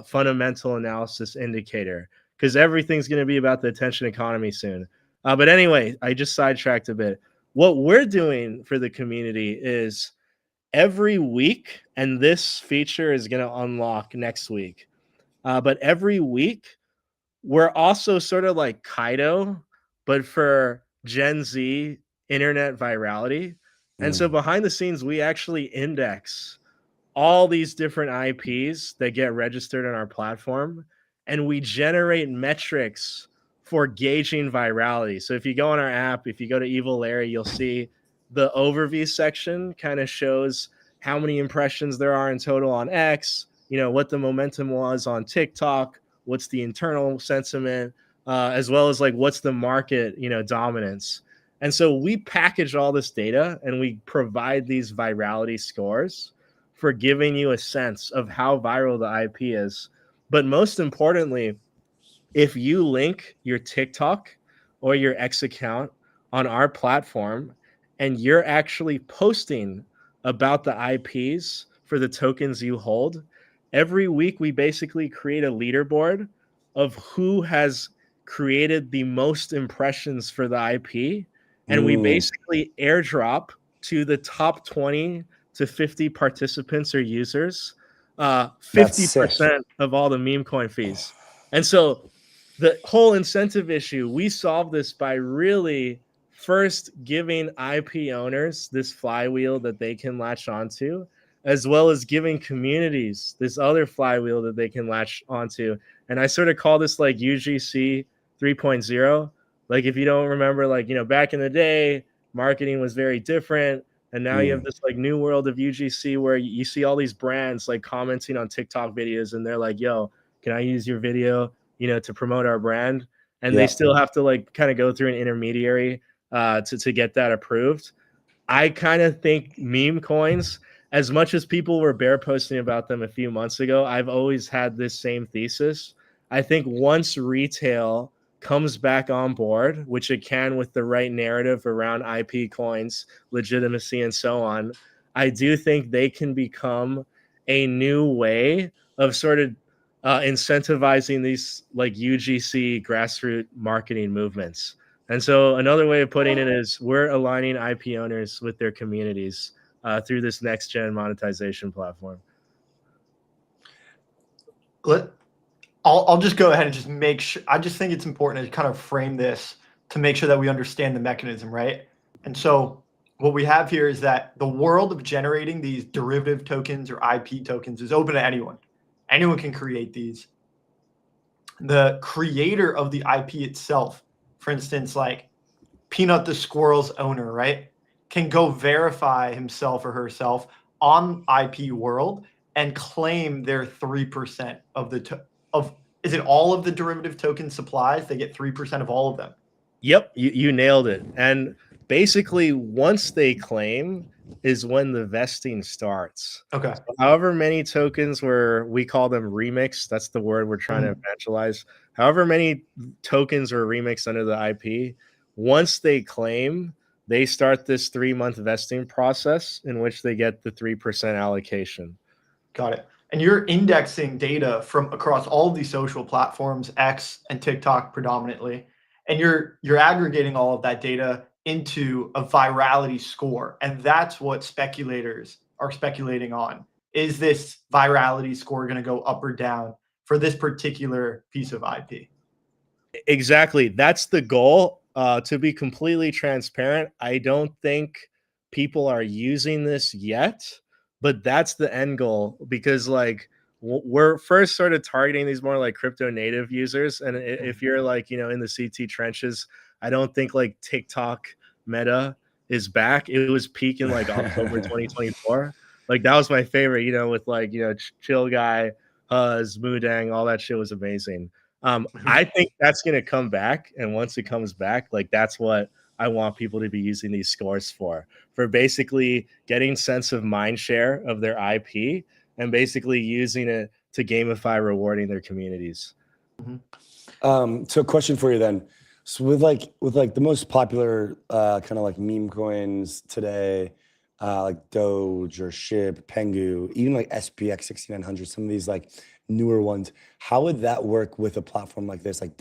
fundamental analysis indicator, because everything's going to be about the attention economy soon. But anyway, I just sidetracked a bit. What we're doing for the community is every week, and this feature is going to unlock next week, but every week, we're also sort of like Kaido, but for Gen Z internet virality. And so behind the scenes, we actually index all these different IPs that get registered on our platform, and we generate metrics for gauging virality. So if you go on our app, if you go to 𝘱𝘭𝘍𝑀, you'll see the overview section kind of shows how many impressions there are in total on X, what the momentum was on TikTok, what's the internal sentiment, as well as like what's the market, dominance. And so we package all this data and we provide these virality scores for giving you a sense of how viral the IP is. But most importantly, if you link your TikTok or your X account on our platform and you're actually posting about the IPs for the tokens you hold, every week we basically create a leaderboard of who has created the most impressions for the IP. And we basically airdrop to the top 20 to 50 participants or users 50% of all the meme coin fees. And so the whole incentive issue, we solve this by really first giving IP owners this flywheel that they can latch onto, as well as giving communities this other flywheel that they can latch onto. And I sort of call this like UGC 3.0. Like if you don't remember, like, back in the day, marketing was very different. And now you have this like new world of UGC where you see all these brands like commenting on TikTok videos and they're like, yo, can I use your video, to promote our brand? And they still have to like kind of go through an intermediary to get that approved. I kind of think meme coins, as much as people were bear posting about them a few months ago, I've always had this same thesis. I think once retail comes back on board, which it can with the right narrative around IP coins, legitimacy, and so on, I do think they can become a new way of sort of incentivizing these like UGC grassroots marketing movements. And so another way of putting it is we're aligning IP owners with their communities through this next gen monetization platform. I'll just go ahead and just make sure. I just think it's important to kind of frame this to make sure that we understand the mechanism, right? And so what we have here is that the world of generating these derivative tokens or IP tokens is open to anyone. Anyone can create these. The creator of the IP itself, for instance, like Peanut the squirrel's owner, right, can go verify himself or herself on IP world and claim their 3% of the is it all of the derivative token supplies? They get 3% of all of them. Yep, you nailed it. And basically, once they claim is when the vesting starts. Okay. So however many tokens we call them remixed, that's the word we're trying to evangelize. However many tokens were remixed under the IP, once they claim, they start this 3-month vesting process in which they get the 3% allocation. Got it. And you're indexing data from across all of these social platforms, X and TikTok predominantly, and you're aggregating all of that data into a virality score. And that's what speculators are speculating on. Is this virality score going to go up or down for this particular piece of IP? Exactly. That's the goal. To be completely transparent, I don't think people are using this yet, but that's the end goal, because like we're first sort of targeting these more like crypto native users. And if you're like, in the CT trenches, I don't think like TikTok Meta is back. It was peaking like October 2024. Like that was my favorite, with like, Chill Guy, Mudang, all that shit was amazing. I think that's going to come back. And once it comes back, like that's what I want people to be using these scores for basically getting sense of mind share of their IP and basically using it to gamify rewarding their communities. So question for you then. So with the most popular kind of like meme coins today, like Doge or SHIB, Pengu, even like SPX 6900, some of these like newer ones, how would that work with a platform like this? Like,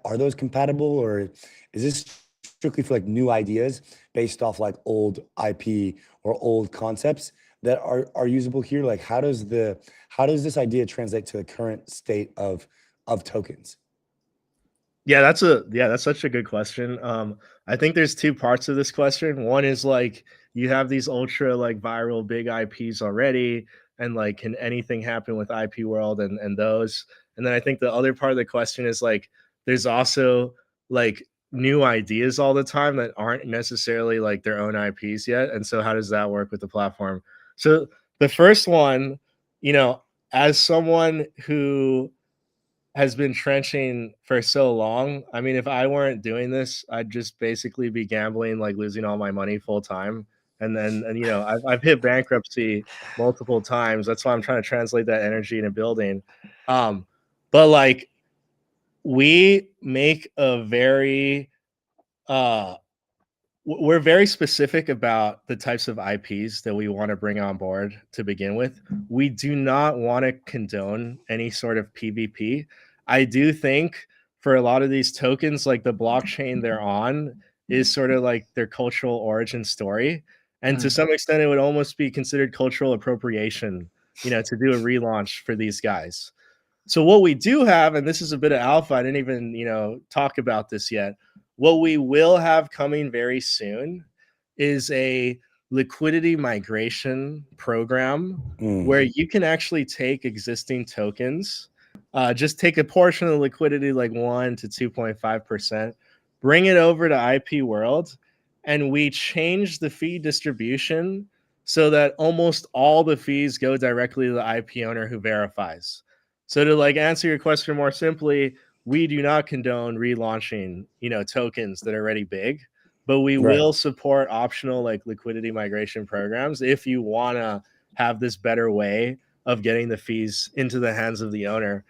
are those compatible, or is this strictly for like new ideas based off like old IP or old concepts that are usable here? Like, how does this idea translate to the current state of tokens? Yeah, that's such a good question. I think there's two parts of this question. One is like you have these ultra like viral big IPs already, and like can anything happen with IP world and those? And then I think the other part of the question is like there's also like new ideas all the time that aren't necessarily like their own IPs yet. And so how does that work with the platform? So the first one, as someone who has been trenching for so long, I mean, if I weren't doing this, I'd just basically be gambling, like losing all my money full time. And then, you know, I've hit bankruptcy multiple times. That's why I'm trying to translate that energy into building. But like, we make a very, we're very specific about the types of IPs that we want to bring on board to begin with. We do not want to condone any sort of PvP. I do think for a lot of these tokens, like the blockchain they're on is sort of like their cultural origin story. And to some extent, it would almost be considered cultural appropriation, you know, to do a relaunch for these guys. So what we do have, and this is a bit of alpha, I didn't even, you know, talk about this yet. What we will have coming very soon is a liquidity migration program where you can actually take existing tokens, just take a portion of the liquidity, like 1 to 2.5%, bring it over to IP World, and we change the fee distribution so that almost all the fees go directly to the IP owner who verifies. So to like answer your question more simply, we do not condone relaunching, you know, tokens that are already big, but we will support optional like liquidity migration programs if you want to have this better way of getting the fees into the hands of the owner.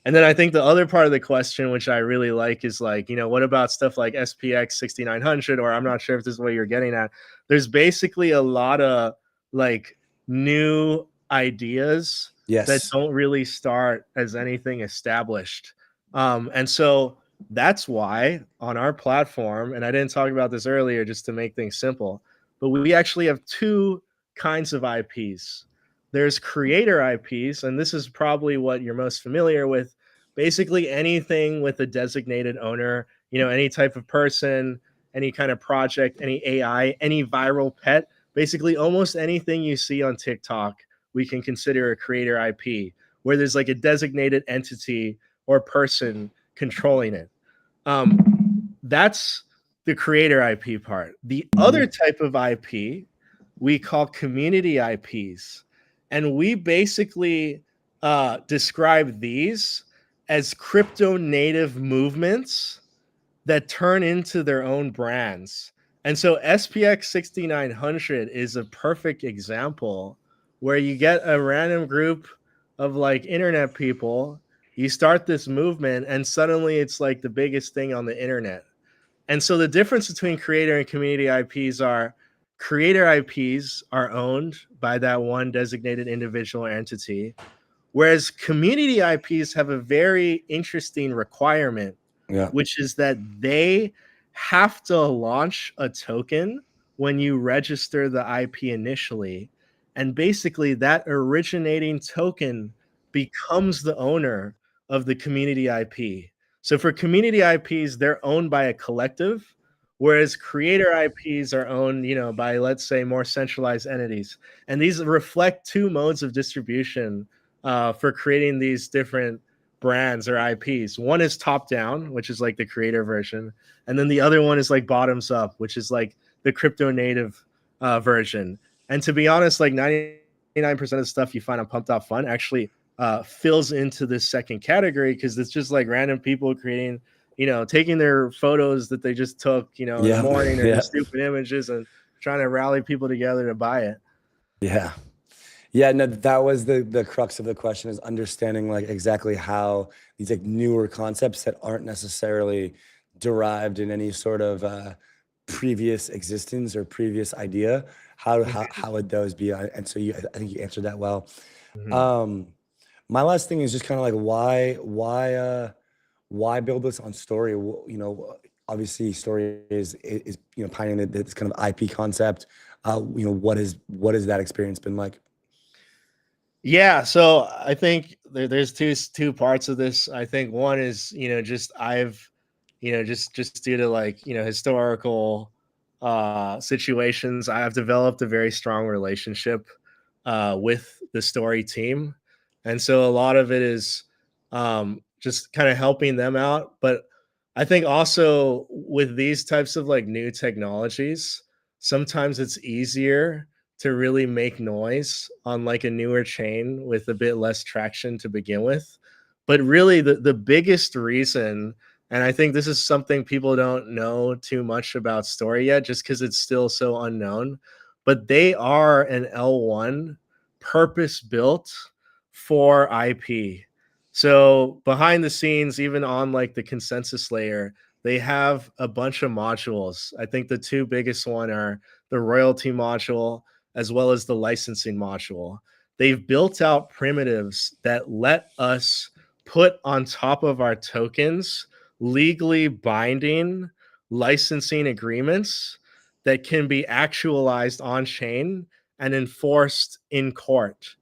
And then I think the other part of the question, which I really like, is like, you know, what about stuff like SPX 6900, or I'm not sure if this is what you're getting at. There's basically a lot of like new ideas that don't really start as anything established. And so that's why on our platform, and I didn't talk about this earlier just to make things simple, but we actually have two kinds of IPs. There's creator IPs, and this is probably what you're most familiar with. Basically anything with a designated owner, you know, any type of person, any kind of project, any AI, any viral pet, basically almost anything you see on TikTok, we can consider a creator IP, where there's like a designated entity or person controlling it. That's the creator IP part. The other type of IP we call community IPs. And we basically describe these as crypto native movements that turn into their own brands. And so SPX 6900 is a perfect example where you get a random group of like internet people, you start this movement, and suddenly it's like the biggest thing on the internet. And so the difference between creator and community IPs are creator IPs are owned by that one designated individual entity, whereas community IPs have a very interesting requirement, which is that they have to launch a token when you register the IP initially. And basically that originating token becomes the owner of the community IP. So for community IPs, they're owned by a collective, whereas creator IPs are owned, you know, by, let's say, more centralized entities. And these reflect two modes of distribution for creating these different brands or IPs. One is top down, which is like the creator version. And then the other one is like bottoms up, which is like the crypto native version. And to be honest, like 99% of the stuff you find on Pumped Up Fun actually fills into this second category, because it's just like random people creating, you know, taking their photos that they just took, you know, in the morning, or just stupid images, and trying to rally people together to buy it. Yeah, no, that was the crux of the question, is understanding like exactly how these like newer concepts that aren't necessarily derived in any sort of previous existence or previous idea, how would those be? And so I think you answered that well. My last thing is just kind of like why build this on Story? You know, obviously Story is you know, pioneering this kind of IP concept. You know, what has that experience been like? Yeah, so I think there's two parts of this. I think one is, you know, just I've, you know, just due to like, you know, historical situations, I have developed a very strong relationship with the Story team. And so a lot of it is just kind of helping them out. But I think also with these types of like new technologies, sometimes it's easier to really make noise on like a newer chain with a bit less traction to begin with. But really the biggest reason, and I think this is something people don't know too much about Story yet, just because it's still so unknown, but they are an L1 purpose built for IP. So behind the scenes, even on like the consensus layer, they have a bunch of modules. I think the two biggest one are the royalty module as well as the licensing module. They've built out primitives that let us put on top of our tokens legally binding licensing agreements that can be actualized on chain and enforced in court.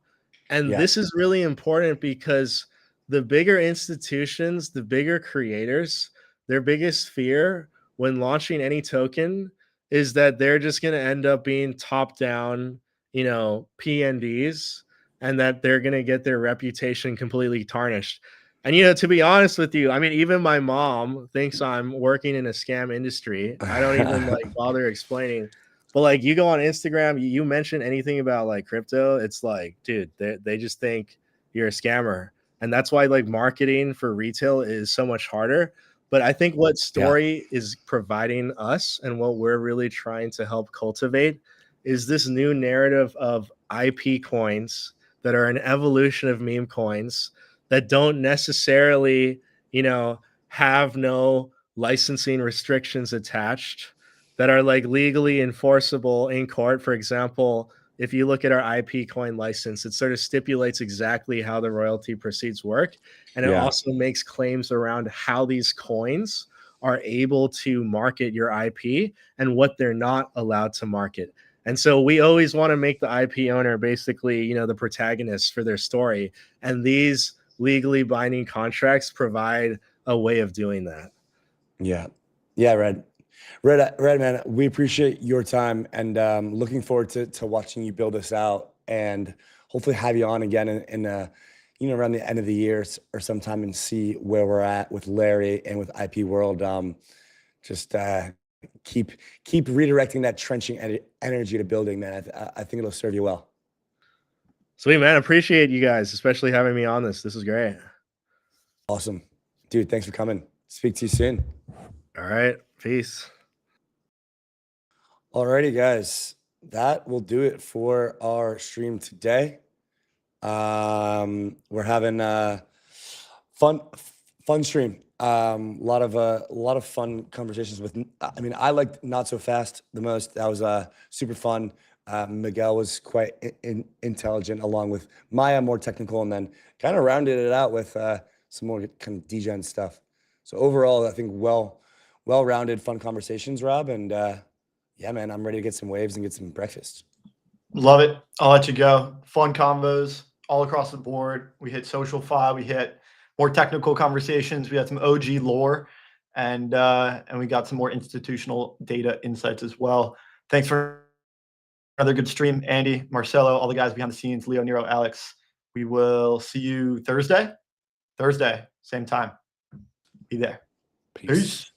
And this is really important because the bigger institutions, the bigger creators, their biggest fear when launching any token is that they're just going to end up being top down, you know, PNDs, and that they're going to get their reputation completely tarnished. And, you know, to be honest with you, I mean, even my mom thinks I'm working in a scam industry. I don't even like bother explaining. But like, you go on Instagram, you mention anything about like crypto, it's like, dude, they just think you're a scammer. And that's why like marketing for retail is so much harder. But I think what Story is providing us and what we're really trying to help cultivate is this new narrative of IP coins that are an evolution of meme coins that don't necessarily, you know, have no licensing restrictions attached, that are like legally enforceable in court. For example, if you look at our IP coin license, it sort of stipulates exactly how the royalty proceeds work. And it also makes claims around how these coins are able to market your IP and what they're not allowed to market. And so we always want to make the IP owner basically, you know, the protagonist for their story. And these legally binding contracts provide a way of doing that. Yeah. Red, man, we appreciate your time, and looking forward to watching you build this out, and hopefully have you on again in you know, around the end of the year or sometime, and see where we're at with Larry and with IP World. Just keep redirecting that trenching energy to building, man. I think it'll serve you well. Sweet, man. Appreciate you guys, especially having me on this. This is great. Awesome. Dude, thanks for coming. Speak to you soon. All right. Peace. Alrighty, guys. That will do it for our stream today. We're having a fun stream. A lot of fun conversations with, I mean, I liked Not So Fast the most. That was super fun. Miguel was quite intelligent, along with Maya, more technical, and then kind of rounded it out with some more kind of degen stuff. So overall, I think well-rounded, fun conversations, Rob. And yeah, man, I'm ready to get some waves and get some breakfast. Love it. I'll let you go. Fun convos all across the board. We hit social file. We hit more technical conversations. We had some OG lore, and we got some more institutional data insights as well. Thanks for another good stream, Andy, Marcelo, all the guys behind the scenes, Leo, Nero, Alex. We will see you Thursday, same time. Be there. Peace.